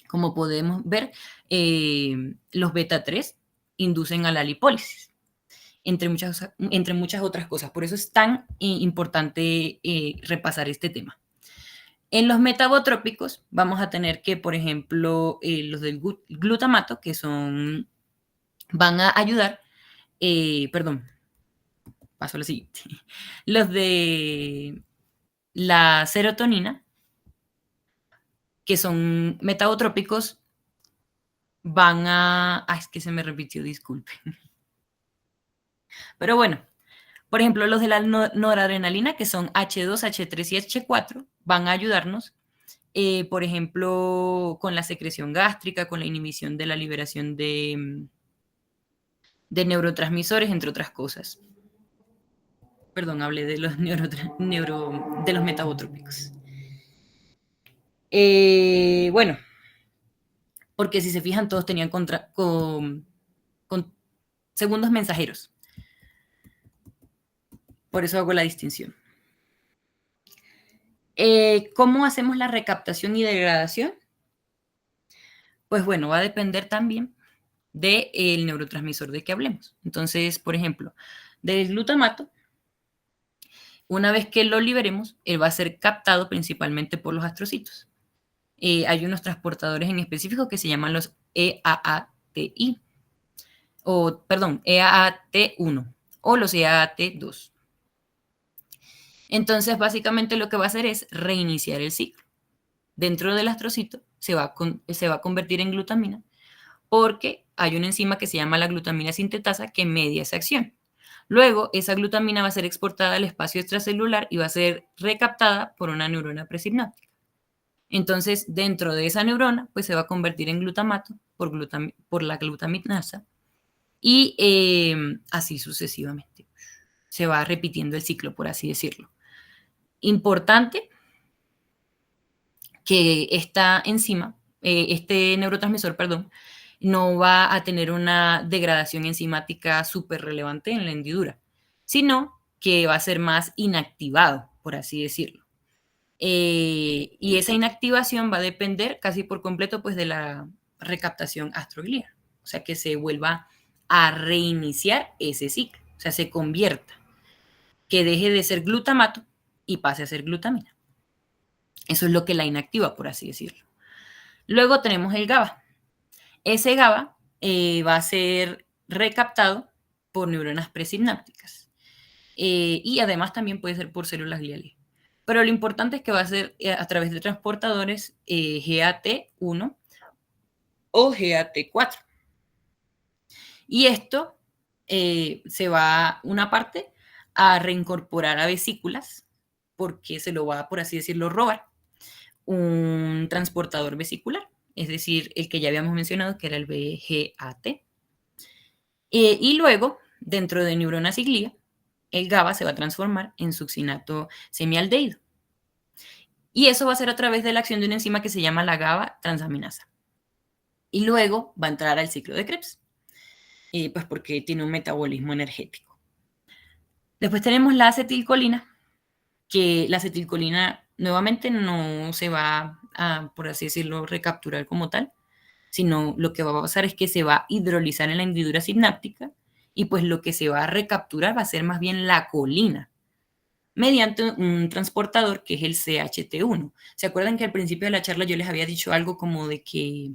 B: Como podemos ver, los beta 3 inducen a la lipólisis, entre muchas otras cosas. Por eso es tan importante repasar este tema. En los metabotrópicos vamos a tener que, por ejemplo, los del glutamato, que van a ayudar, perdón, paso a lo siguiente. Los de la serotonina, que son metabotrópicos, es que se me repitió, disculpe. Pero bueno, por ejemplo, los de la noradrenalina, que son H2, H3 y H4, van a ayudarnos, por ejemplo, con la secreción gástrica, con la inhibición de la liberación de neurotransmisores, entre otras cosas. Perdón, hablé de los, de los metabotrópicos. Bueno, porque si se fijan, todos tenían con segundos mensajeros. Por eso hago la distinción. ¿Cómo hacemos la recaptación y degradación? Pues bueno, va a depender también del neurotransmisor de que hablemos. Entonces, por ejemplo, del glutamato, una vez que lo liberemos, él va a ser captado principalmente por los astrocitos. Hay unos transportadores en específico que se llaman los EAATI, EAAT1 o los EAAT2. Entonces, básicamente lo que va a hacer es reiniciar el ciclo. Dentro del astrocito se va a convertir en glutamina porque hay una enzima que se llama la glutamina sintetasa que media esa acción. Luego, esa glutamina va a ser exportada al espacio extracelular y va a ser recaptada por una neurona presináptica. Entonces, dentro de esa neurona, pues se va a convertir en glutamato por la glutaminasa y así sucesivamente. Se va repitiendo el ciclo, por así decirlo. Importante que esta enzima, este neurotransmisor, perdón, no va a tener una degradación enzimática súper relevante en la hendidura, sino que va a ser más inactivado, por así decirlo. Y esa inactivación va a depender casi por completo pues, de la recaptación astroglial, o sea, que se vuelva a reiniciar ese ciclo, o sea, se convierta, que deje de ser glutamato y pase a ser glutamina. Eso es lo que la inactiva, por así decirlo. Luego tenemos el GABA. Ese GABA va a ser recaptado por neuronas presinápticas. Y además también puede ser por células gliales. Pero lo importante es que va a ser a través de transportadores GAT1 o GAT4. Y esto se va, una parte, a reincorporar a vesículas, porque se lo va, por así decirlo, robar un transportador vesicular, es decir, el que ya habíamos mencionado, que era el VGAT. Y luego, dentro de neuronas y glía, el GABA se va a transformar en succinato semialdehído. Y eso va a ser a través de la acción de una enzima que se llama la GABA transaminasa. Y luego va a entrar al ciclo de Krebs, pues porque tiene un metabolismo energético. Después tenemos la acetilcolina, que la acetilcolina nuevamente no se va a, por así decirlo, recapturar como tal, sino lo que va a pasar es que se va a hidrolizar en la hendidura sináptica y pues lo que se va a recapturar va a ser más bien la colina mediante un transportador que es el CHT1. ¿Se acuerdan que al principio de la charla yo les había dicho algo como de que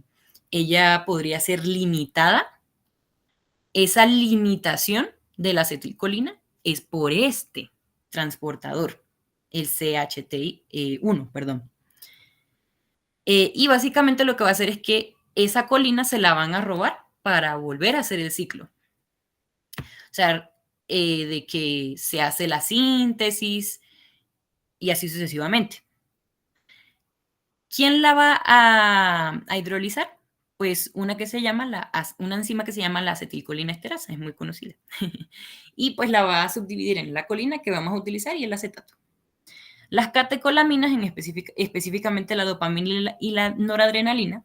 B: ella podría ser limitada? Esa limitación de la acetilcolina es por este transportador, el CHT1, perdón. Y básicamente lo que va a hacer es que esa colina se la van a robar para volver a hacer el ciclo. O sea, de que se hace la síntesis y así sucesivamente. ¿Quién la va a hidrolizar? Pues una enzima que se llama la acetilcolina esterasa, es muy conocida. Y pues la va a subdividir en la colina que vamos a utilizar y el acetato. Las catecolaminas, específicamente la dopamina y la noradrenalina,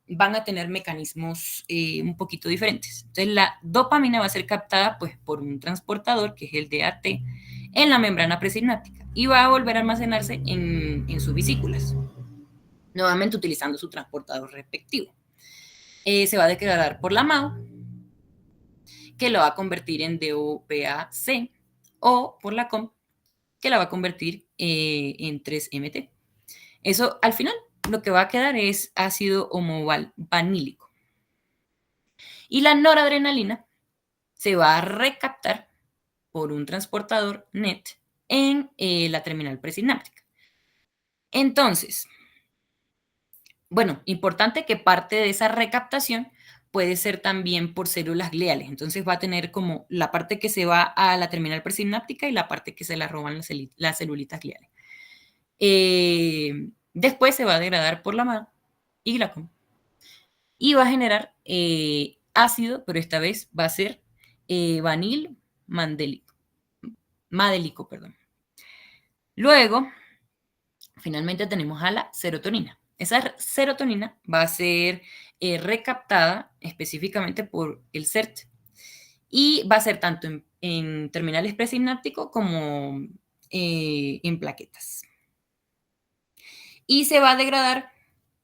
B: van a tener mecanismos un poquito diferentes. Entonces, la dopamina va a ser captada pues, por un transportador, que es el DAT, en la membrana presináptica y va a volver a almacenarse en sus vesículas, nuevamente utilizando su transportador respectivo. Se va a degradar por la MAO, que lo va a convertir en DOPAC, o por la COM, que la va a convertir en 3-MT. Eso al final lo que va a quedar es ácido homovanílico. Y la noradrenalina se va a recaptar por un transportador NET en la terminal presináptica. Entonces, bueno, importante que parte de esa recaptación puede ser también por células gliales. Entonces va a tener como la parte que se va a la terminal presináptica y la parte que se la roban las celulitas gliales. Después se va a degradar por la MAD y GLACOM. Y va a generar ácido, pero esta vez va a ser vanil madélico, perdón. Luego, finalmente tenemos a la serotonina. Esa serotonina va a ser recaptada específicamente por el CERT y va a ser tanto en terminales presinápticos como en plaquetas. Y se va a degradar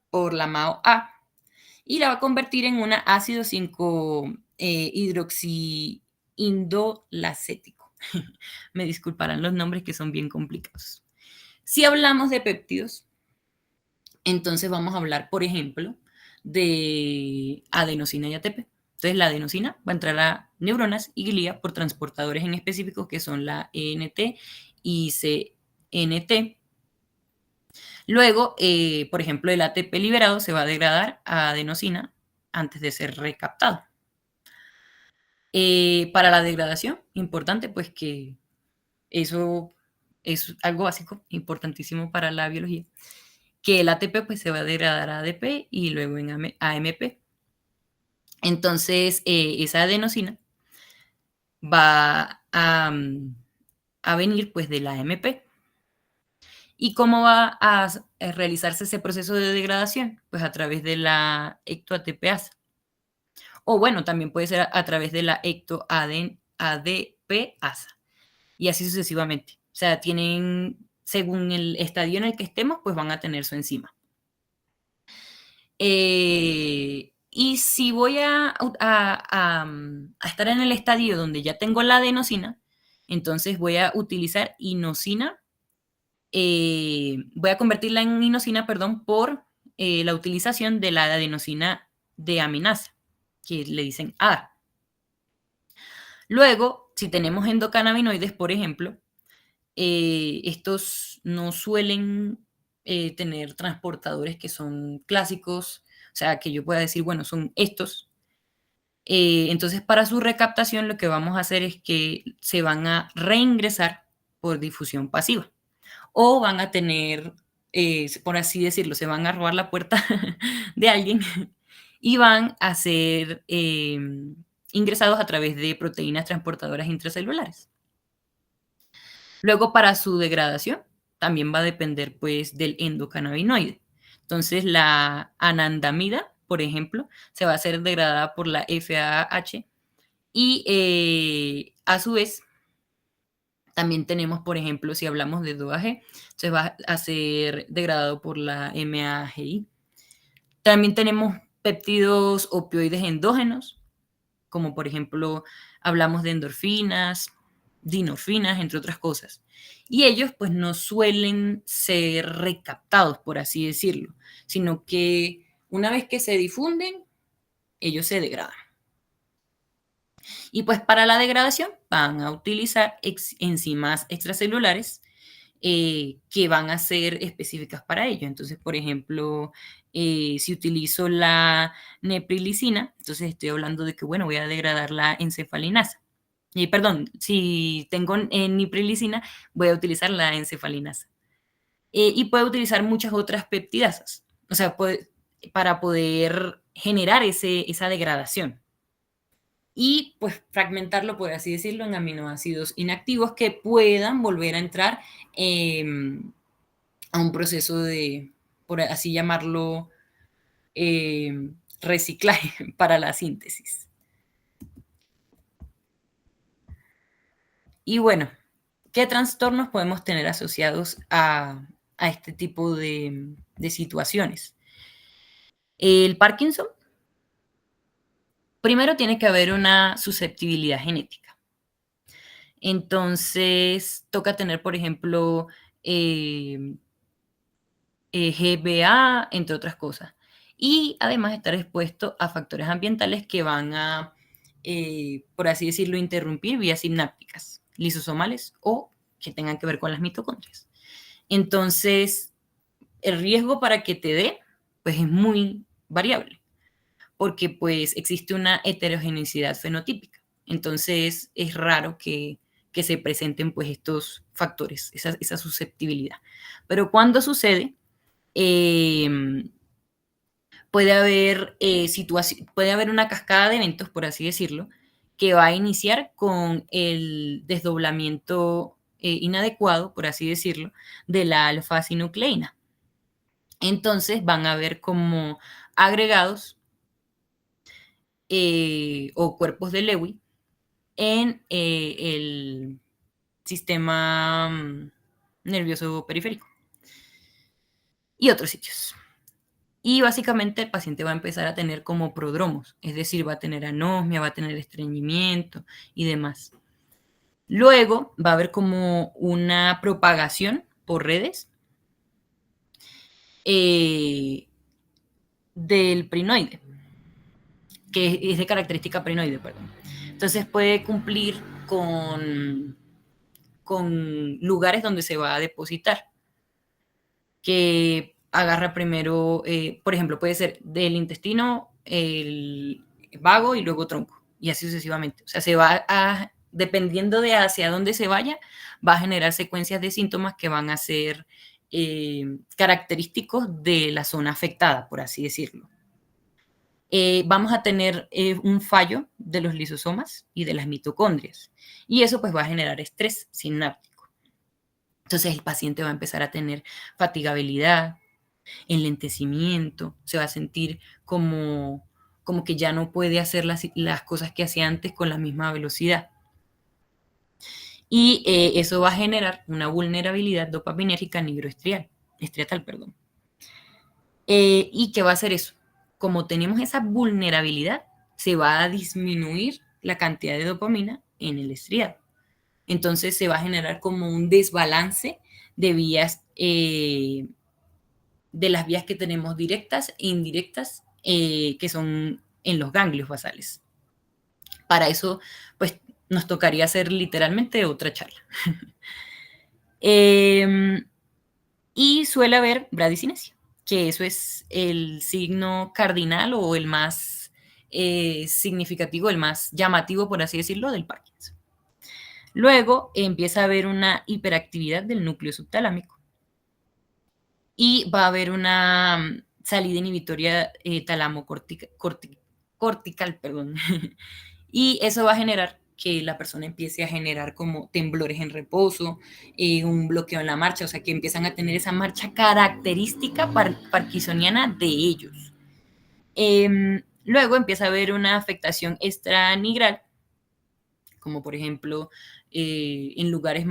B: por la MAO-A y la va a convertir en un ácido 5-hidroxiindolacético. Me disculparán los nombres que son bien complicados. Si hablamos de péptidos, entonces vamos a hablar, por ejemplo, de adenosina y ATP. Entonces la adenosina va a entrar a neuronas y glía por transportadores en específicos que son la ENT y CNT. Luego, por ejemplo, el ATP liberado se va a degradar a adenosina antes de ser recaptado. Para la degradación, importante pues que eso es algo básico, importantísimo para la biología, que el ATP pues se va a degradar a ADP y luego en AMP. Entonces, esa adenosina va a venir pues de la AMP. ¿Y cómo va a realizarse ese proceso de degradación? Pues a través de la ectoATPasa. O bueno, también puede ser a través de la ectoADPasa. Y así sucesivamente. O sea, tienen, según el estadio en el que estemos, pues van a tener su enzima. Y si voy a estar en el estadio donde ya tengo la adenosina, entonces voy a utilizar inosina. Voy a convertirla en inosina, perdón, por la utilización de la adenosina de aminasa, que le dicen ADA. Luego, si tenemos endocannabinoides, por ejemplo, estos no suelen tener transportadores que son clásicos, o sea, que yo pueda decir, bueno, son estos. Entonces, para su recaptación, lo que vamos a hacer es que se van a reingresar por difusión pasiva o van a tener, por así decirlo, se van a robar la puerta de alguien y van a ser ingresados a través de proteínas transportadoras intracelulares. Luego, para su degradación, también va a depender pues del endocannabinoide. Entonces, la anandamida, por ejemplo, se va a ser degradada por la FAH y a su vez también tenemos, por ejemplo, si hablamos de DOAG, se va a ser degradado por la MAGI. También tenemos péptidos opioides endógenos, como por ejemplo hablamos de endorfinas, dinorfinas, entre otras cosas. Y ellos pues no suelen ser recaptados, por así decirlo, sino que una vez que se difunden, ellos se degradan. Y pues para la degradación van a utilizar enzimas extracelulares que van a ser específicas para ello. Entonces, por ejemplo, si utilizo la neprilicina, entonces estoy hablando de que, bueno, voy a degradar la encefalinasa. Perdón, si tengo niprilicina, voy a utilizar la encefalinasa. Y puedo utilizar muchas otras peptidasas, o sea, para poder generar esa degradación y pues fragmentarlo, por así decirlo, en aminoácidos inactivos que puedan volver a entrar eh, a un proceso de, por así llamarlo, reciclaje para la síntesis. Y bueno, ¿qué trastornos podemos tener asociados a este tipo de situaciones? El Parkinson, primero tiene que haber una susceptibilidad genética. Entonces, toca tener, por ejemplo, eh, GBA, entre otras cosas. Y además estar expuesto a factores ambientales que van a, por así decirlo, interrumpir vías sinápticas, lisosomales o que tengan que ver con las mitocondrias. Entonces, el riesgo para que te dé, pues es muy variable, porque pues existe una heterogeneidad fenotípica. Entonces, es raro que se presenten pues estos factores, esa susceptibilidad. Pero cuando sucede, eh, puede haber una cascada de eventos, por así decirlo, que va a iniciar con el desdoblamiento inadecuado, por así decirlo, de la alfa-sinucleína. Entonces van a haber como agregados o cuerpos de Lewy en el sistema nervioso periférico y otros sitios. Y básicamente el paciente va a empezar a tener como prodromos, es decir, va a tener anosmia, va a tener estreñimiento y demás. Luego va a haber como una propagación por redes eh, del prinoide, que es de característica prinoide, perdón. Entonces puede cumplir con lugares donde se va a depositar, que agarra primero, por ejemplo, puede ser del intestino, el vago y luego tronco, y así sucesivamente. O sea, se va a, dependiendo de hacia dónde se vaya, va a generar secuencias de síntomas que van a ser característicos de la zona afectada, por así decirlo. Vamos a tener un fallo de los lisosomas y de las mitocondrias, y eso pues va a generar estrés sináptico. Entonces el paciente va a empezar a tener fatigabilidad, enlentecimiento, se va a sentir como que ya no puede hacer las cosas que hacía antes con la misma velocidad. Y eso va a generar una vulnerabilidad dopaminérgica estriatal, perdón. ¿Y qué va a hacer eso? Como tenemos esa vulnerabilidad, se va a disminuir la cantidad de dopamina en el estriado. Entonces se va a generar como un desbalance de vías de las vías que tenemos directas e indirectas, que son en los ganglios basales. Para eso, pues nos tocaría hacer literalmente otra charla. Y suele haber bradicinesia, que eso es el signo cardinal o el más significativo, el más llamativo, por así decirlo, del Parkinson. Luego empieza a haber una hiperactividad del núcleo subtalámico y va a haber una salida inhibitoria cortical, perdón. Y eso va a generar que la persona empiece a generar como temblores en reposo, un bloqueo en la marcha, o sea, que empiezan a tener esa marcha característica parkinsoniana de ellos. Luego empieza a haber una afectación extranigral, como por ejemplo en lugares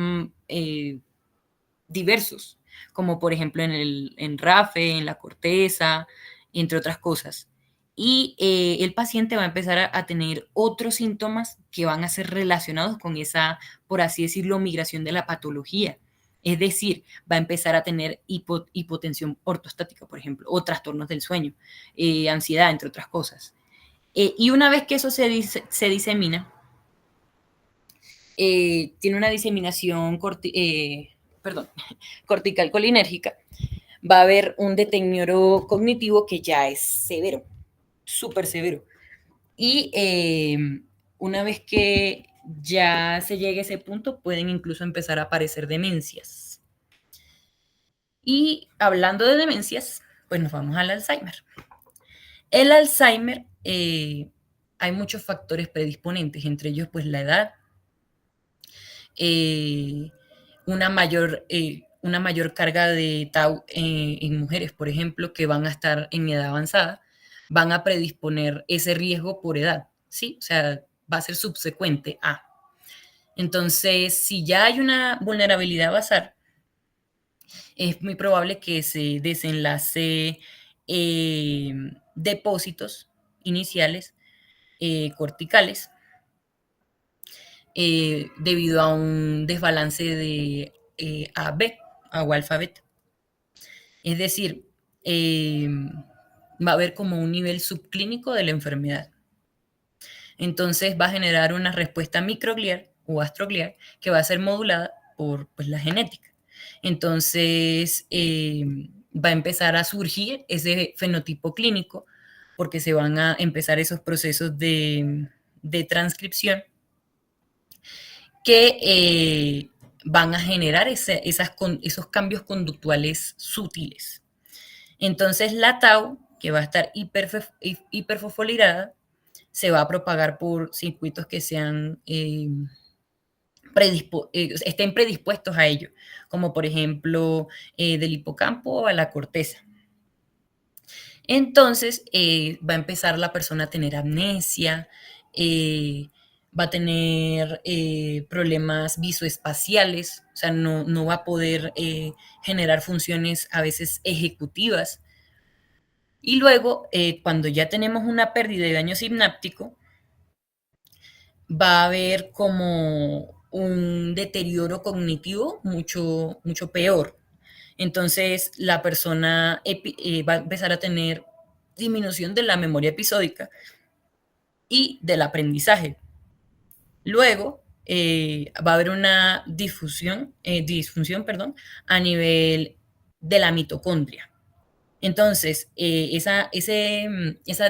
B: diversos, como por ejemplo en RAFE, en la corteza, entre otras cosas. Y el paciente va a empezar a tener otros síntomas que van a ser relacionados con esa, por así decirlo, migración de la patología. Es decir, va a empezar a tener hipotensión ortostática, por ejemplo, o trastornos del sueño, ansiedad, entre otras cosas. Y una vez que eso se disemina, tiene una diseminación cortical colinérgica, va a haber un deterioro cognitivo que ya es severo, súper severo. Y una vez que ya se llegue a ese punto, pueden incluso empezar a aparecer demencias. Y hablando de demencias, pues nos vamos al Alzheimer. El Alzheimer, hay muchos factores predisponentes, entre ellos pues la edad, eh, una mayor carga de tau en mujeres, por ejemplo, que van a estar en edad avanzada, van a predisponer ese riesgo por edad, ¿sí? O sea, va a ser subsecuente a. Entonces, si ya hay una vulnerabilidad basal, es muy probable que se desenlace depósitos iniciales corticales debido a un desbalance de AB, agua alfabeto. Es decir, va a haber como un nivel subclínico de la enfermedad. Entonces va a generar una respuesta microglial o astroglial que va a ser modulada por pues, la genética. Entonces va a empezar a surgir ese fenotipo clínico porque se van a empezar esos procesos de transcripción que van a generar esos cambios conductuales sutiles. Entonces la tau, que va a estar hiperfosfolirada, se va a propagar por circuitos que sean estén predispuestos a ello, como por ejemplo del hipocampo a la corteza. Entonces va a empezar la persona a tener amnesia, va a tener problemas visoespaciales, o sea, no va a poder generar funciones a veces ejecutivas. Y luego, cuando ya tenemos una pérdida de daño sináptico, va a haber como un deterioro cognitivo mucho, mucho peor. Entonces, la persona va a empezar a tener disminución de la memoria episódica y del aprendizaje. Luego, va a haber una disfunción a nivel de la mitocondria. Entonces, esa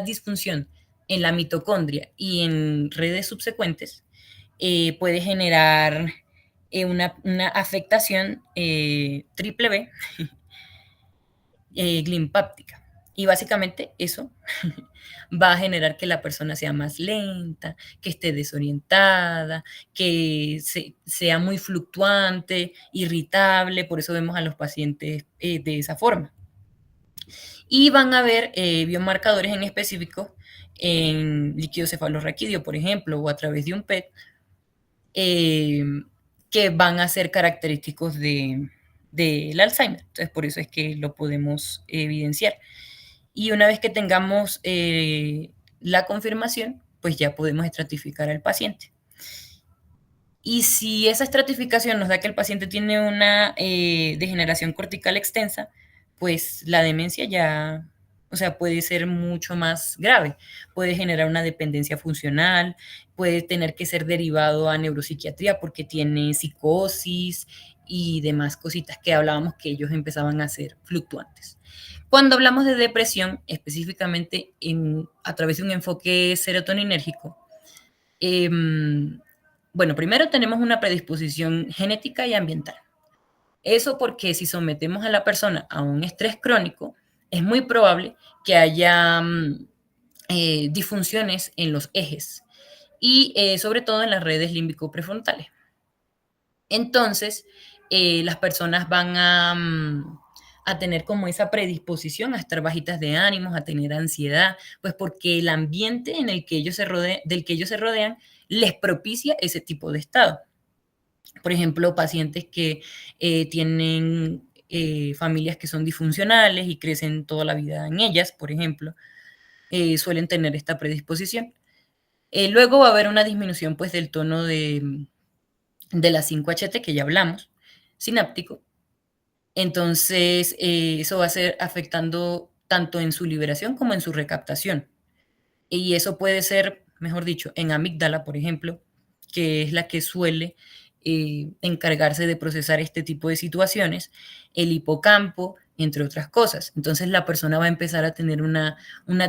B: disfunción en la mitocondria y en redes subsecuentes puede generar una afectación triple B glimpáptica. Y básicamente eso va a generar que la persona sea más lenta, que esté desorientada, que sea muy fluctuante, irritable, por eso vemos a los pacientes de esa forma. Y van a haber biomarcadores en específico en líquido cefalorraquídeo, por ejemplo, o a través de un PET, que van a ser característicos del Alzheimer. Entonces, por eso es que lo podemos evidenciar. Y una vez que tengamos la confirmación, pues ya podemos estratificar al paciente. Y si esa estratificación nos da que el paciente tiene una degeneración cortical extensa, pues la demencia O sea, puede ser mucho más grave. Puede generar una dependencia funcional, puede tener que ser derivado a neuropsiquiatría porque tiene psicosis y demás cositas que hablábamos que ellos empezaban a ser fluctuantes. Cuando hablamos de depresión, específicamente a través de un enfoque serotoninérgico, eh, bueno, primero tenemos una predisposición genética y ambiental. Eso porque si sometemos a la persona a un estrés crónico, es muy probable que haya disfunciones en los ejes y sobre todo en las redes límbico-prefrontales. Entonces, las personas van a tener como esa predisposición a estar bajitas de ánimos, a tener ansiedad, pues porque el ambiente en el que del que ellos se rodean les propicia ese tipo de estado. Por ejemplo, pacientes que tienen familias que son disfuncionales y crecen toda la vida en ellas, por ejemplo, suelen tener esta predisposición. Luego va a haber una disminución pues del tono de la 5-HT que ya hablamos, sináptico. Entonces, eso va a ser afectando tanto en su liberación como en su recaptación. Y eso puede ser, mejor dicho, en amígdala, por ejemplo, que es la que suele encargarse de procesar este tipo de situaciones, el hipocampo, entre otras cosas. Entonces la persona va a empezar a tener una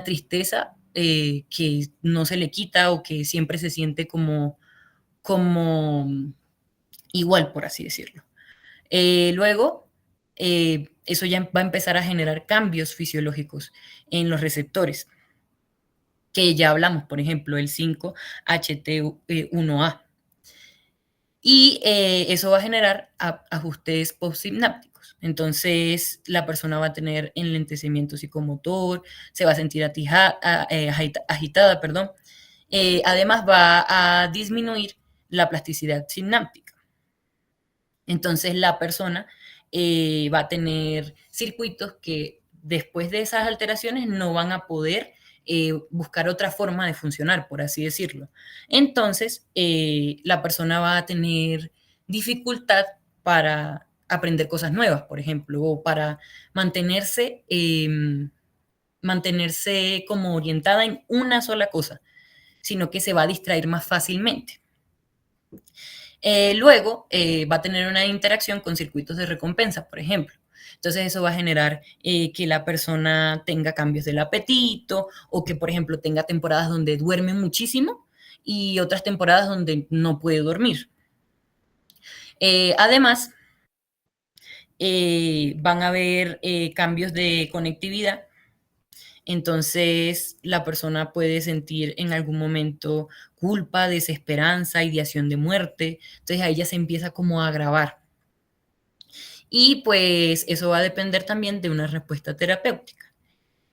B: tristeza que no se le quita o que siempre se siente como igual, por así decirlo. Luego, eso ya va a empezar a generar cambios fisiológicos en los receptores que ya hablamos, por ejemplo, el 5-HT1A. Y eso va a generar ajustes postsinápticos. Entonces, la persona va a tener enlentecimiento psicomotor, se va a sentir agitada, perdón. Además, va a disminuir la plasticidad sináptica. Entonces, la persona va a tener circuitos que después de esas alteraciones no van a poder buscar otra forma de funcionar, por así decirlo. Entonces, la persona va a tener dificultad para aprender cosas nuevas, por ejemplo, o para mantenerse, mantenerse como orientada en una sola cosa, sino que se va a distraer más fácilmente. Luego va a tener una interacción con circuitos de recompensa, por ejemplo. Entonces eso va a generar que la persona tenga cambios del apetito o que, por ejemplo, tenga temporadas donde duerme muchísimo y otras temporadas donde no puede dormir. Además, van a haber cambios de conectividad. Entonces, la persona puede sentir en algún momento culpa, desesperanza, ideación de muerte. Entonces, ahí ya se empieza como a agravar. Y pues eso va a depender también de una respuesta terapéutica,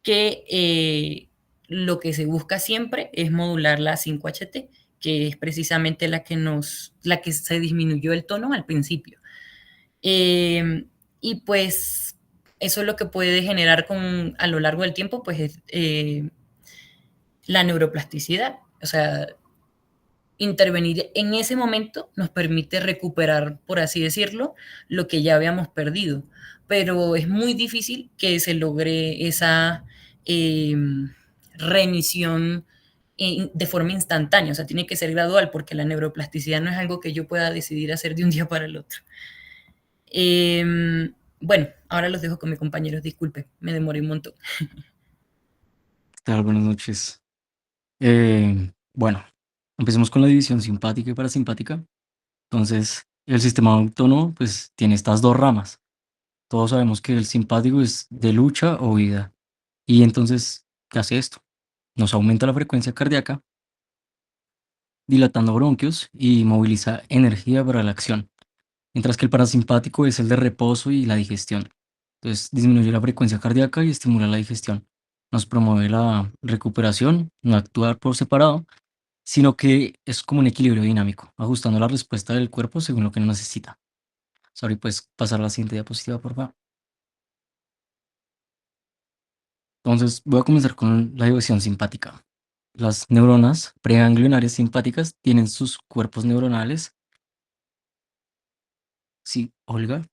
B: que lo que se busca siempre es modular la 5-HT, que es precisamente la que se disminuyó el tono al principio. Y pues eso es lo que puede generar a lo largo del tiempo, pues es la neuroplasticidad. O sea, intervenir en ese momento nos permite recuperar, por así decirlo, lo que ya habíamos perdido. Pero es muy difícil que se logre esa eh, remisión de forma instantánea. O sea, tiene que ser gradual porque la neuroplasticidad no es algo que yo pueda decidir hacer de un día para el otro. Bueno, ahora los dejo con mis compañeros. Disculpe, me demoré un montón.
C: ¿Qué tal? Buenas noches. Bueno, empecemos con la división simpática y parasimpática. Entonces, el sistema autónomo pues tiene estas dos ramas. Todos sabemos que el simpático es de lucha o huida. Y entonces, ¿qué hace esto? Nos aumenta la frecuencia cardíaca, dilatando bronquios y moviliza energía para la acción. Mientras que el parasimpático es el de reposo y la digestión. Entonces, disminuye la frecuencia cardíaca y estimula la digestión. Nos promueve la recuperación, no actuar por separado, sino que es como un equilibrio dinámico, ajustando la respuesta del cuerpo según lo que necesita. Sorry, puedes pasar a la siguiente diapositiva, por favor. Entonces, voy a comenzar con la división simpática. Las neuronas preganglionarias simpáticas tienen sus cuerpos neuronales. Sí, Olga.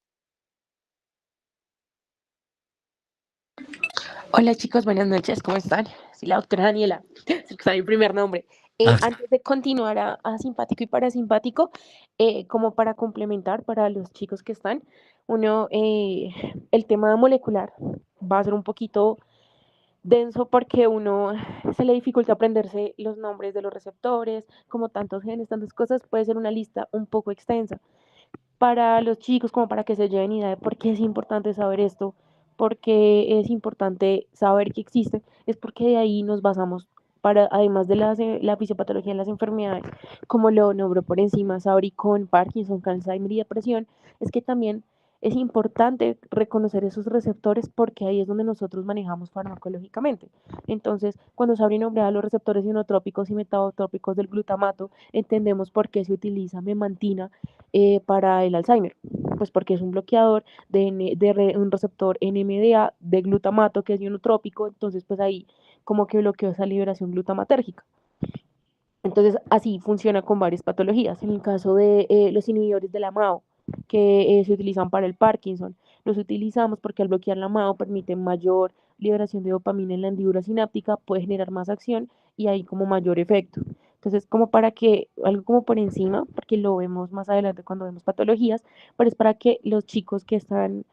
D: Hola chicos, buenas noches, ¿cómo están? Soy la doctora Daniela, es mi primer nombre.
C: Ah,
D: Antes de continuar a simpático y parasimpático, como para complementar para los chicos que están, el tema molecular va a ser un poquito denso porque uno se le dificulta aprenderse los nombres de los receptores, como tantos genes, tantas cosas, puede ser una lista un poco extensa para los chicos, como para que se lleven idea de por qué es importante saber esto, por qué es importante saber que existe, es porque de ahí nos basamos para, además de la fisiopatología de las enfermedades, como lo nombró por encima Sabri con Parkinson, Alzheimer y depresión, es que también es importante reconocer esos receptores porque ahí es donde nosotros manejamos farmacológicamente. Entonces, cuando Sabri nombraba los receptores inotrópicos y metabotrópicos del glutamato, entendemos por qué se utiliza memantina para el Alzheimer, pues porque es un bloqueador un receptor NMDA de glutamato que es ionotrópico, entonces pues ahí como que bloqueó esa liberación glutamatérgica. Entonces, así funciona con varias patologías. En el caso de los inhibidores de la MAO, que se utilizan para el Parkinson, los utilizamos porque al bloquear la MAO permite mayor liberación de dopamina en la hendidura sináptica, puede generar más acción y hay como mayor efecto. Entonces, como para que, algo como por encima, porque lo vemos más adelante cuando vemos patologías, pero es para que los chicos que están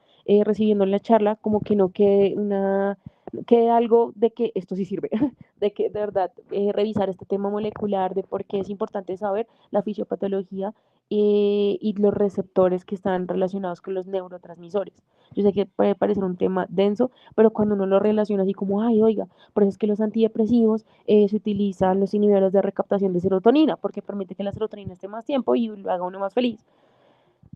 D: recibiendo la charla, como que no quede algo de que esto sí sirve, de que de verdad revisar este tema molecular, de por qué es importante saber la fisiopatología y los receptores que están relacionados con los neurotransmisores. Yo sé que puede parecer un tema denso, pero cuando uno lo relaciona así como, ay, oiga, por eso es que los antidepresivos se utilizan los inhibidores de recaptación de serotonina, porque permite que la serotonina esté más tiempo y lo haga uno más feliz,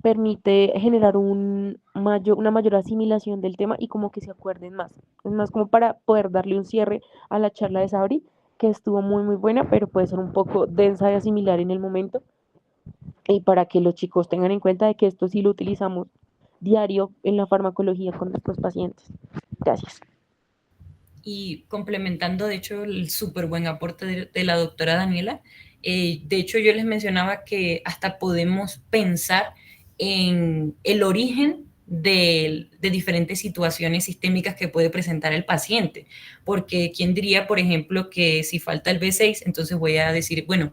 D: permite generar una mayor asimilación del tema y como que se acuerden más. Es más como para poder darle un cierre a la charla de Sabri, que estuvo muy, muy buena, pero puede ser un poco densa de asimilar en el momento, y para que los chicos tengan en cuenta de que esto sí lo utilizamos diario en la farmacología con nuestros pacientes. Gracias.
B: Y complementando, de hecho, el súper buen aporte de la doctora Daniela, de hecho yo les mencionaba que hasta podemos pensar en el origen de diferentes situaciones sistémicas que puede presentar el paciente, porque quién diría, por ejemplo, que si falta el B6, entonces voy a decir, bueno,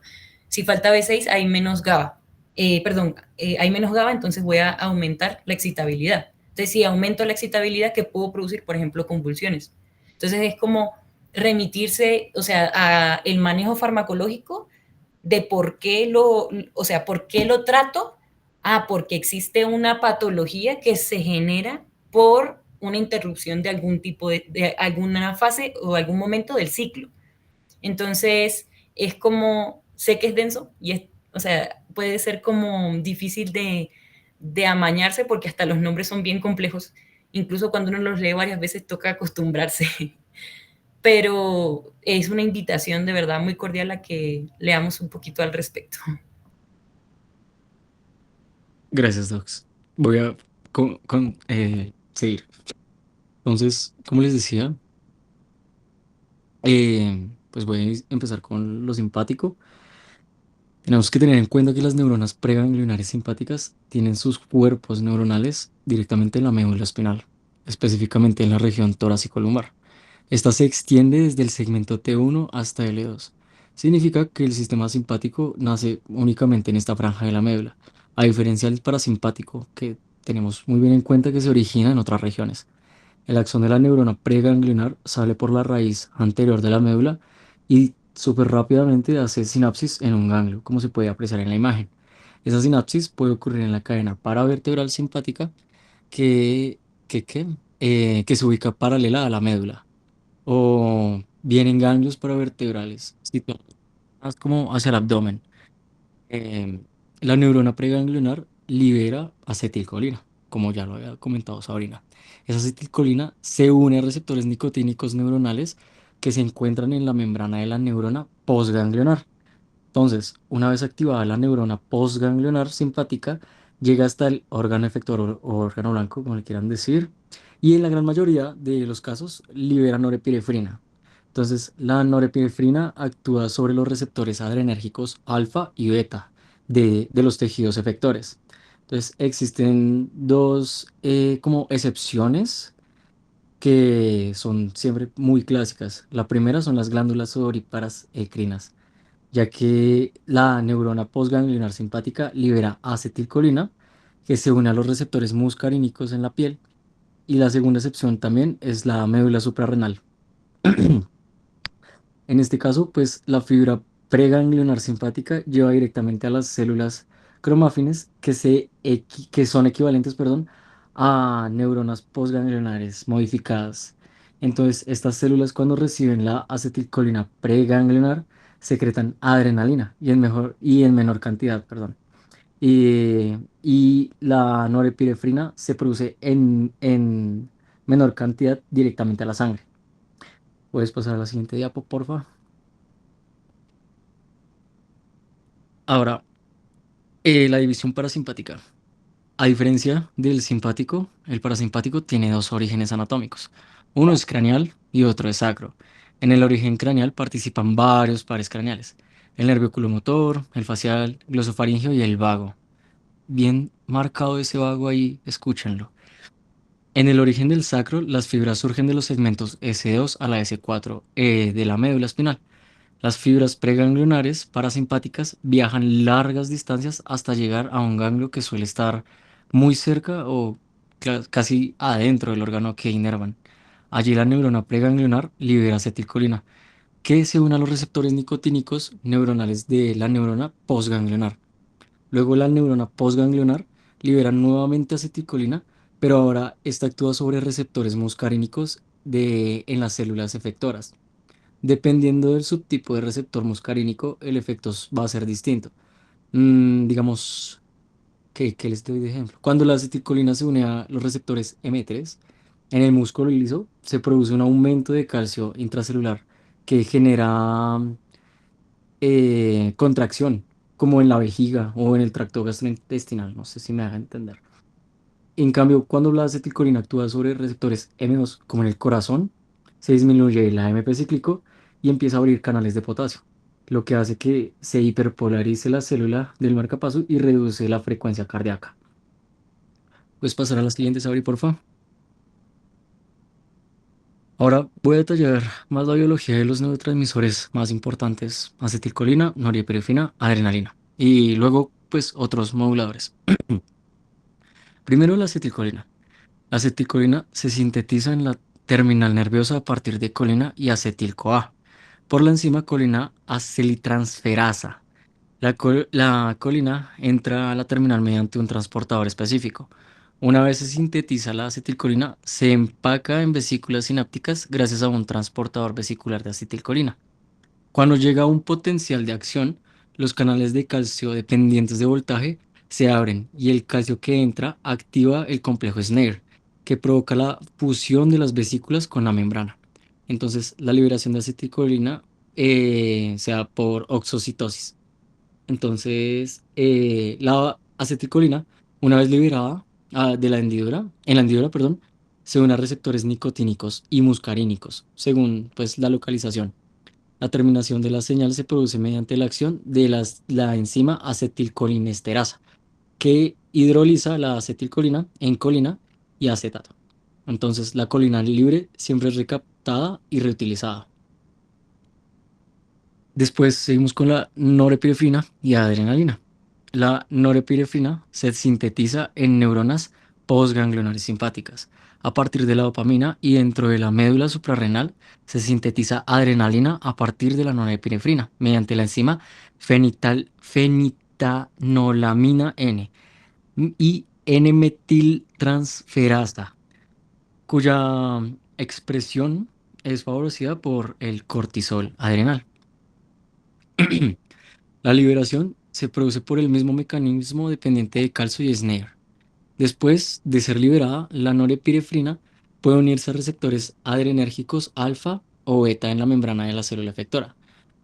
B: si falta B6 hay menos GABA, hay menos GABA, entonces voy a aumentar la excitabilidad. Entonces, si aumento la excitabilidad, ¿qué puedo producir? Por ejemplo, convulsiones. Entonces es como remitirse, o sea, a el manejo farmacológico de por qué o sea, por qué lo trato. Ah, porque existe una patología que se genera por una interrupción de algún tipo de alguna fase o algún momento del ciclo. Entonces, es como, sé que es denso y es, o sea, puede ser como difícil de amañarse porque hasta los nombres son bien complejos. Incluso cuando uno los lee varias veces toca acostumbrarse. Pero es una invitación de verdad muy cordial a que leamos un poquito al respecto.
C: gracias, Docs. Voy a seguir. Entonces, como les decía, pues voy a empezar con lo simpático. Tenemos que tener en cuenta que las neuronas preganglionares simpáticas tienen sus cuerpos neuronales directamente en la médula espinal, específicamente en la región torácico-lumbar. Esta se extiende desde el segmento T1 hasta L2. Significa que el sistema simpático nace únicamente en esta franja de la médula, a diferencia del parasimpático, que tenemos muy bien en cuenta que se origina en otras regiones. El axón de la neurona preganglionar sale por la raíz anterior de la médula y súper rápidamente hace sinapsis en un ganglio, como se puede apreciar en la imagen. Esa sinapsis puede ocurrir en la cadena paravertebral simpática que, que se ubica paralela a la médula o bien en ganglios paravertebrales, situados más como hacia el abdomen. Em, la neurona preganglionar libera acetilcolina, como ya lo había comentado Sabrina. Esa acetilcolina se une a receptores nicotínicos neuronales que se encuentran en la membrana de la neurona postganglionar. Entonces, una vez activada la neurona postganglionar simpática, llega hasta el órgano efector o órgano blanco, como le quieran decir, y en la gran mayoría de los casos libera norepinefrina. Entonces, la norepinefrina actúa sobre los receptores adrenérgicos alfa y beta de los tejidos efectores. Entonces, existen dos como excepciones que son siempre muy clásicas. La primera son las glándulas sudoríparas encrinas, ya que la neurona postganglionar simpática libera acetilcolina, que se une a los receptores muscarínicos en la piel, y la segunda excepción también es la médula suprarrenal. En este caso, pues la fibra preganglionar simpática lleva directamente a las células cromáfines que son equivalentes, perdón, a neuronas postganglionares modificadas. Entonces, estas células cuando reciben la acetilcolina preganglionar secretan adrenalina y en menor cantidad, perdón. Y la norepinefrina se produce en menor cantidad directamente a la sangre. ¿Puedes pasar a la siguiente diapo, porfa? Ahora, la división parasimpática. A diferencia del simpático, el parasimpático tiene dos orígenes anatómicos. Uno es craneal y otro es sacro. En el origen craneal participan varios pares craneales: el nervio oculomotor, el facial, glosofaringeo y el vago. Bien marcado ese vago ahí, escúchenlo. En el origen del sacro, las fibras surgen de los segmentos S2 a la S4 de la médula espinal. Las fibras preganglionares parasimpáticas viajan largas distancias hasta llegar a un ganglio que suele estar muy cerca o casi adentro del órgano que inervan. Allí la neurona preganglionar libera acetilcolina, que se une a los receptores nicotínicos neuronales de la neurona postganglionar. Luego la neurona postganglionar libera nuevamente acetilcolina, pero ahora esta actúa sobre receptores muscarínicos en las células efectoras. Dependiendo del subtipo de receptor muscarínico, el efecto va a ser distinto. Digamos, ¿qué les doy de ejemplo? Cuando la acetilcolina se une a los receptores M3, en el músculo liso se produce un aumento de calcio intracelular que genera contracción, como en la vejiga o en el tracto gastrointestinal. No sé si me haga entender. En cambio, cuando la acetilcolina actúa sobre receptores M2, como en el corazón, se disminuye el AMP cíclico y empieza a abrir canales de potasio, lo que hace que se hiperpolarice la célula del marcapaso y reduce la frecuencia cardíaca. Puedes pasar a las siguientes, Abri, por favor. Ahora voy a detallar más la biología de los neurotransmisores más importantes: acetilcolina, norepinefrina, adrenalina, y luego, pues, otros moduladores. Primero, la acetilcolina. La acetilcolina se sintetiza en la terminal nerviosa a partir de colina y acetil-CoA por la enzima colina acelitransferasa. La colina entra a la terminal mediante un transportador específico. Una vez se sintetiza la acetilcolina, se empaca en vesículas sinápticas gracias a un transportador vesicular de acetilcolina. Cuando llega a un potencial de acción, los canales de calcio dependientes de voltaje se abren y el calcio que entra activa el complejo Snare, que provoca la fusión de las vesículas con la membrana. Entonces, la liberación de acetilcolina se da por oxocitosis. Entonces, la acetilcolina, una vez liberada de la hendidura, en la hendidura, perdón, se une a receptores nicotínicos y muscarínicos, según pues la localización. La terminación de la señal se produce mediante la acción de la enzima acetilcolinesterasa, que hidroliza la acetilcolina en colina y acetato. Entonces, la colina libre siempre es recaptada y reutilizada. Después seguimos con la norepinefrina y adrenalina. La norepinefrina se sintetiza en neuronas postganglionares simpáticas a partir de la dopamina, y dentro de la médula suprarrenal se sintetiza adrenalina a partir de la norepinefrina mediante la enzima fenitanolamina N y N-metiltransferasa, cuya expresión es favorecida por el cortisol adrenal. La liberación se produce por el mismo mecanismo dependiente de calcio y Snare. Después de ser liberada, la norepinefrina puede unirse a receptores adrenérgicos alfa o beta en la membrana de la célula efectora.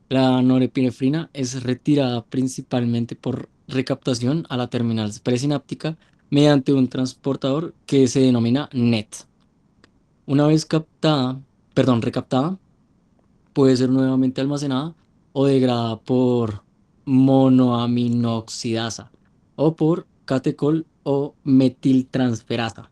C: La norepinefrina es retirada principalmente por recaptación a la terminal presináptica mediante un transportador que se denomina NET. Una vez recaptada, puede ser nuevamente almacenada o degradada por monoaminoxidasa o por catecol o metiltransferasa.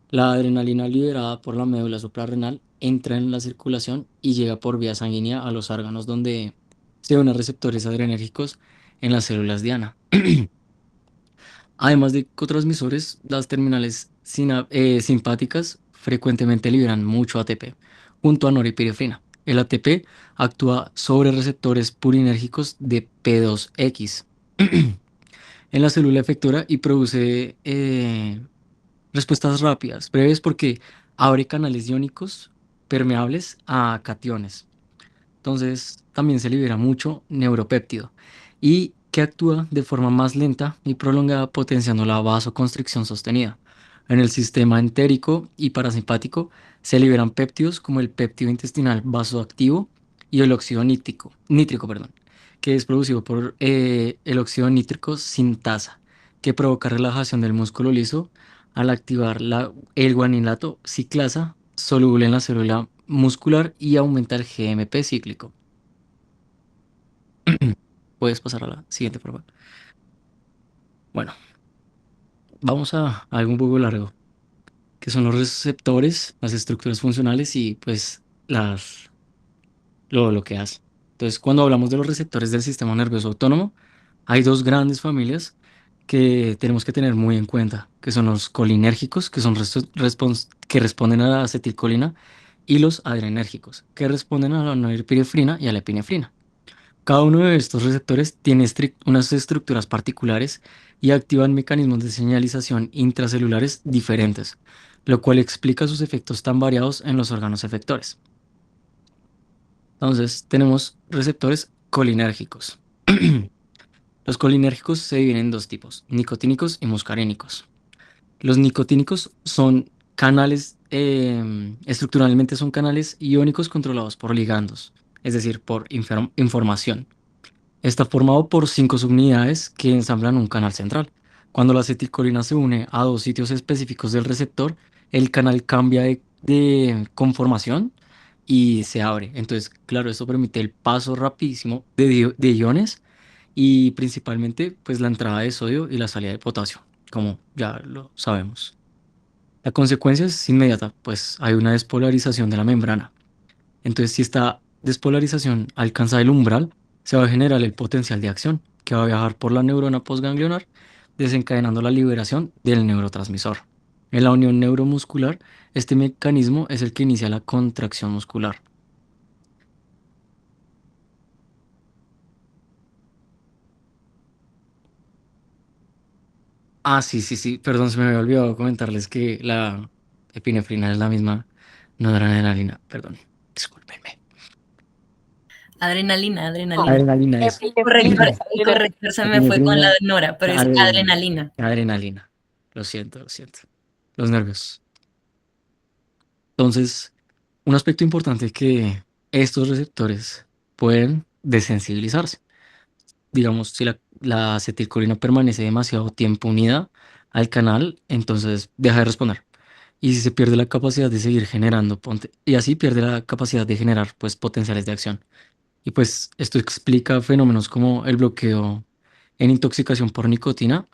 C: La adrenalina liberada por la médula suprarrenal entra en la circulación y llega por vía sanguínea a los órganos donde se unen receptores adrenérgicos en las células diana. Además de cotransmisores, las terminales simpáticas frecuentemente liberan mucho ATP junto a norepinefrina. El ATP actúa sobre receptores purinérgicos de P2X en la célula efectora y produce respuestas rápidas, breves porque abre canales iónicos permeables a cationes. Entonces también se libera mucho neuropéptido y que actúa de forma más lenta y prolongada potenciando la vasoconstricción sostenida. En el sistema entérico y parasimpático se liberan péptidos como el péptido intestinal vasoactivo y el óxido nítrico, perdón, que es producido por el óxido nítrico sintasa, que provoca relajación del músculo liso al activar el guanilato ciclasa soluble en la célula muscular y aumenta el GMP cíclico. Puedes pasar a la siguiente, por favor. Bueno, vamos a algo un poco largo, que son los receptores, las estructuras funcionales y pues lo que hace. Entonces, cuando hablamos de los receptores del sistema nervioso autónomo, hay dos grandes familias que tenemos que tener muy en cuenta, que son los colinérgicos, que son que responden a la acetilcolina, y los adrenérgicos, que responden a la norepinefrina y a la epinefrina. Cada uno de estos receptores tiene unas estructuras particulares y activan mecanismos de señalización intracelulares diferentes, lo cual explica sus efectos tan variados en los órganos efectores. Entonces, tenemos receptores colinérgicos. Los colinérgicos se dividen en dos tipos, nicotínicos y muscarínicos. Los nicotínicos son canales, estructuralmente son canales iónicos controlados por ligandos, es decir, por información. Está formado por 5 subunidades que ensamblan un canal central. Cuando la acetilcolina se une a dos sitios específicos del receptor, el canal cambia de conformación y se abre. Entonces, claro, esto permite el paso rapidísimo de iones y principalmente pues la entrada de sodio y la salida de potasio, como ya lo sabemos. La consecuencia es inmediata, pues hay una despolarización de la membrana. Entonces, si esta despolarización alcanza el umbral, se va a generar el potencial de acción, que va a viajar por la neurona postganglionar, desencadenando la liberación del neurotransmisor. En la unión neuromuscular, este mecanismo es el que inicia la contracción muscular. Ah, sí, sí, sí, perdón, se me había olvidado comentarles que la epinefrina es la misma noradrenalina, perdón, discúlpenme.
B: Adrenalina, adrenalina.
C: Adrenalina es
D: Epinefrina,
B: El corrector se me fue con la
C: epinefrina,
B: de Nora, pero es
C: adrenalina,
B: adrenalina.
C: adrenalina. Lo siento, lo siento. Los nervios. Entonces, un aspecto importante es que estos receptores pueden desensibilizarse. Digamos, si la acetilcolina permanece demasiado tiempo unida al canal, entonces deja de responder. Y si se pierde la capacidad de seguir generando, y así pierde la capacidad de generar pues potenciales de acción. Y pues esto explica fenómenos como el bloqueo en intoxicación por nicotina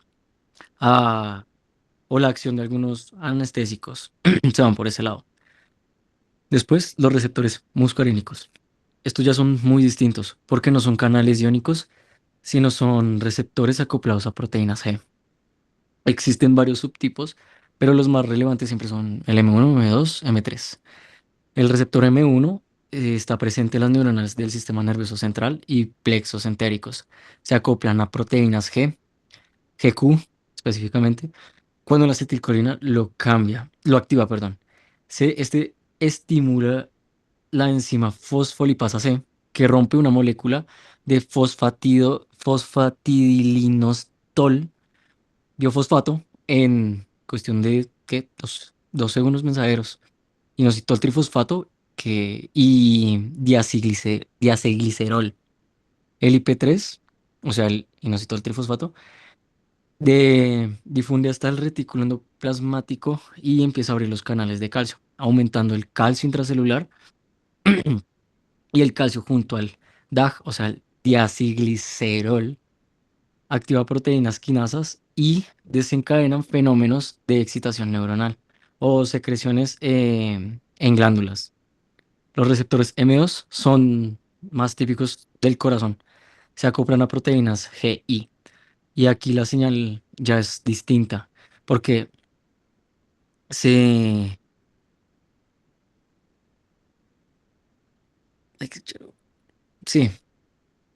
C: ah, o la acción de algunos anestésicos. Se van por ese lado. Después, los receptores muscarínicos. Estos ya son muy distintos porque no son canales iónicos, sino son receptores acoplados a proteínas G. Existen varios subtipos, pero los más relevantes siempre son el M1, M2, M3. El receptor M1 está presente en las neuronas del sistema nervioso central y plexos entéricos. Se acoplan a proteínas G, GQ específicamente, cuando la acetilcolina lo activa, perdón. Este estimula la enzima fosfolipasa C, que rompe una molécula de fosfatidilinositol biofosfato en cuestión de ¿qué? Dos segundos mensajeros. Inositol trifosfato y diacilglicerol. El IP3, o sea, el inositol trifosfato, difunde hasta el retículo endoplasmático y empieza a abrir los canales de calcio, aumentando el calcio intracelular y el calcio junto al DAG, o sea, el diacilglicerol, activa proteínas quinasas y desencadenan fenómenos de excitación neuronal o secreciones en glándulas. Los receptores M2 son más típicos del corazón. Se acoplan a proteínas GI. Y aquí la señal ya es distinta, porque se... Sí,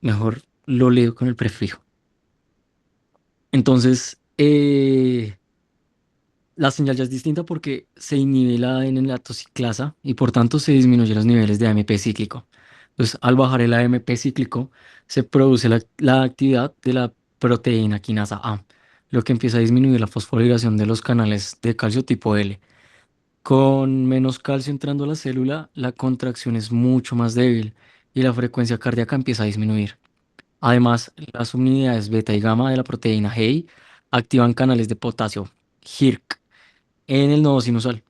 C: mejor lo leo con el prefijo. Entonces, la señal ya es distinta porque se inhibe la ADN en la tosiclasa y por tanto se disminuyen los niveles de AMP cíclico. Entonces, al bajar el AMP cíclico, se produce la actividad de la proteína quinasa A, lo que empieza a disminuir la fosforilación de los canales de calcio tipo L. Con menos calcio entrando a la célula, la contracción es mucho más débil y la frecuencia cardíaca empieza a disminuir. Además, las unidades beta y gamma de la proteína GI activan canales de potasio, HIRC, en el nodo sinusal.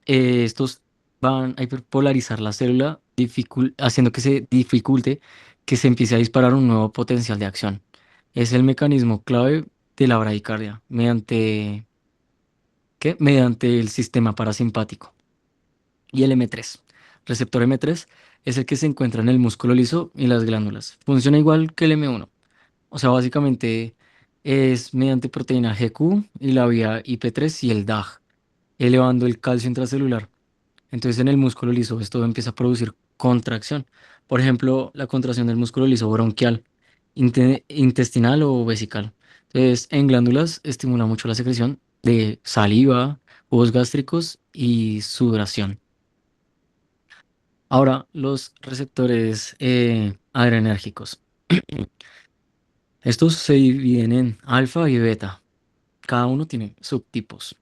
C: Estos van a hiperpolarizar la célula, haciendo que se dificulte que se empiece a disparar un nuevo potencial de acción. Es el mecanismo clave de la bradicardia, mediante el sistema parasimpático. Y el M3. Receptor M3 es el que se encuentra en el músculo liso y las glándulas. Funciona igual que el M1. O sea, básicamente es mediante proteína GQ y la vía IP3 y el DAG, elevando el calcio intracelular. Entonces en el músculo liso esto empieza a producir contracción. Por ejemplo, la contracción del músculo liso bronquial, intestinal o vesical. Entonces en glándulas estimula mucho la secreción de saliva, jugos gástricos y sudoración. Ahora, los receptores adrenérgicos. Estos se dividen en alfa y beta. Cada uno tiene subtipos.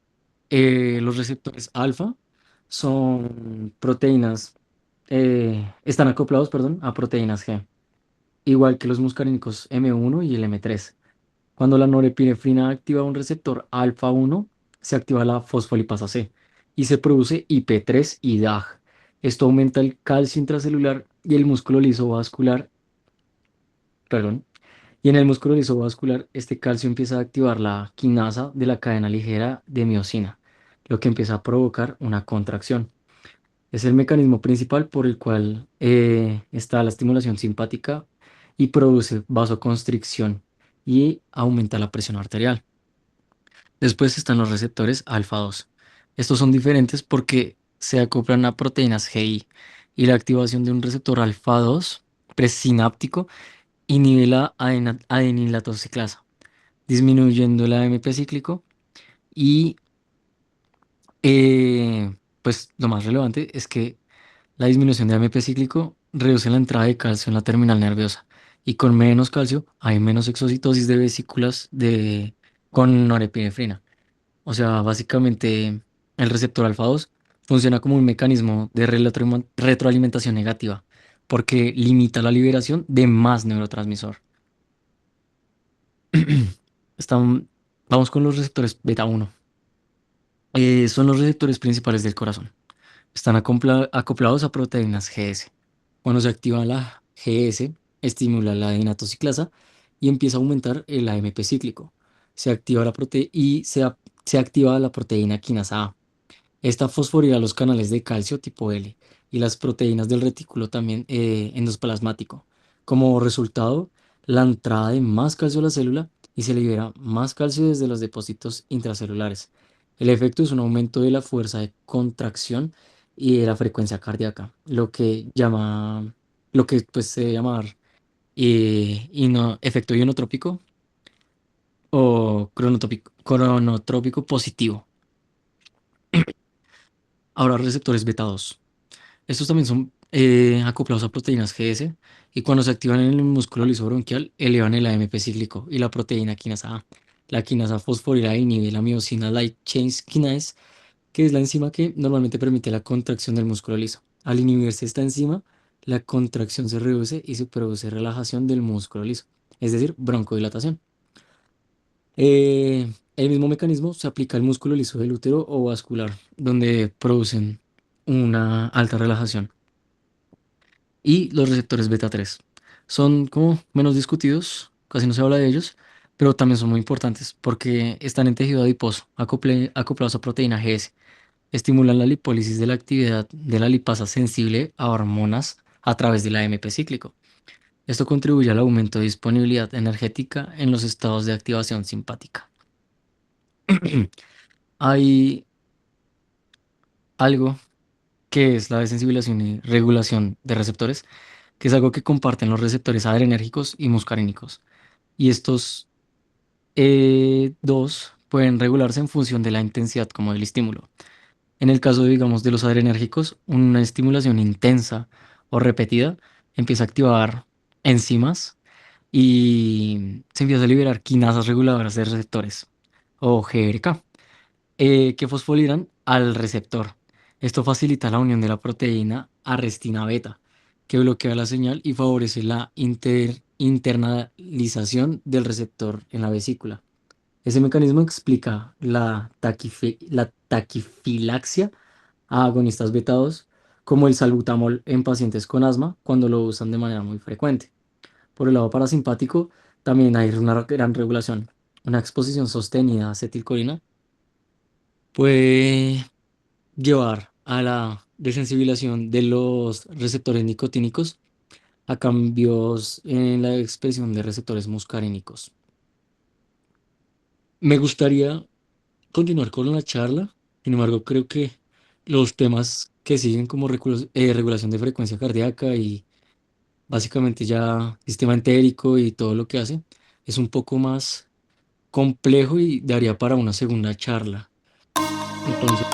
C: Los receptores alfa son proteínas, están acoplados, perdón, a proteínas G, igual que los muscarínicos M1 y el M3. Cuando la norepinefrina activa un receptor alfa 1, se activa la fosfolipasa C y se produce IP3 y DAG. Esto aumenta el calcio intracelular y el músculo liso vascular, perdón, y en el músculo lisovascular, este calcio empieza a activar la quinasa de la cadena ligera de miosina, lo que empieza a provocar una contracción. Es el mecanismo principal por el cual está la estimulación simpática y produce vasoconstricción y aumenta la presión arterial. Después están los receptores alfa 2. Estos son diferentes porque se acoplan a proteínas GI y la activación de un receptor alfa 2 presináptico inhibe la adenilatoxiclasa, disminuyendo el AMP cíclico y pues lo más relevante es que la disminución de AMP cíclico reduce la entrada de calcio en la terminal nerviosa y con menos calcio hay menos exocitosis de vesículas con norepinefrina. O sea, básicamente el receptor alfa 2 funciona como un mecanismo de retroalimentación negativa porque limita la liberación de más neurotransmisor. Están, vamos con los receptores beta 1. Son los receptores principales del corazón. Están acoplados a proteínas GS. Cuando se activa la GS, estimula la adenatociclasa y empieza a aumentar el AMP cíclico. Se activa la se activa la proteína quinasa A. Esta fosforila los canales de calcio tipo L y las proteínas del retículo también endoplasmático. Como resultado, la entrada de más calcio a la célula y se libera más calcio desde los depósitos intracelulares. El efecto es un aumento de la fuerza de contracción y de la frecuencia cardíaca, lo que pues, se debe llamar efecto ionotrópico o cronotrópico positivo. Ahora receptores beta 2. Estos también son acoplados a proteínas GS y cuando se activan en el músculo liso bronquial elevan el AMP cíclico y la proteína quinasa A. La quinasa fosforilada inhibe la miosina light chain kinase, que es la enzima que normalmente permite la contracción del músculo liso. Al inhibirse esta enzima, la contracción se reduce y se produce relajación del músculo liso, es decir, broncodilatación. El mismo mecanismo se aplica al músculo liso del útero o vascular, donde producen una alta relajación. Y los receptores beta 3 son como menos discutidos, casi no se habla de ellos, pero también son muy importantes porque están en tejido adiposo, acoplados a proteína GS. estimulan la lipólisis de la actividad de la lipasa sensible a hormonas a través del AMP cíclico. Esto contribuye al aumento de disponibilidad energética en los estados de activación simpática. Hay algo que es la desensibilización y regulación de receptores, que es algo que comparten los receptores adrenérgicos y muscarínicos. Y estos dos pueden regularse en función de la intensidad como del estímulo. En el caso, digamos, de los adrenérgicos, una estimulación intensa o repetida empieza a activar enzimas y se empieza a liberar quinasas reguladoras de receptores o GRK que fosforilan al receptor. Esto facilita la unión de la proteína arrestina beta, que bloquea la señal y favorece la internalización del receptor en la vesícula. Ese mecanismo explica la taquifilaxia a agonistas beta-2, como el salbutamol en pacientes con asma cuando lo usan de manera muy frecuente. Por el lado parasimpático, también hay una gran regulación. Una exposición sostenida a acetilcolina puede llevar a la desensibilización de los receptores nicotínicos a cambios en la expresión de receptores muscarínicos. Me gustaría continuar con la charla, sin embargo, creo que los temas que siguen como regulación de frecuencia cardíaca y básicamente ya sistema entérico y todo lo que hace es un poco más complejo y daría para una segunda charla. Entonces,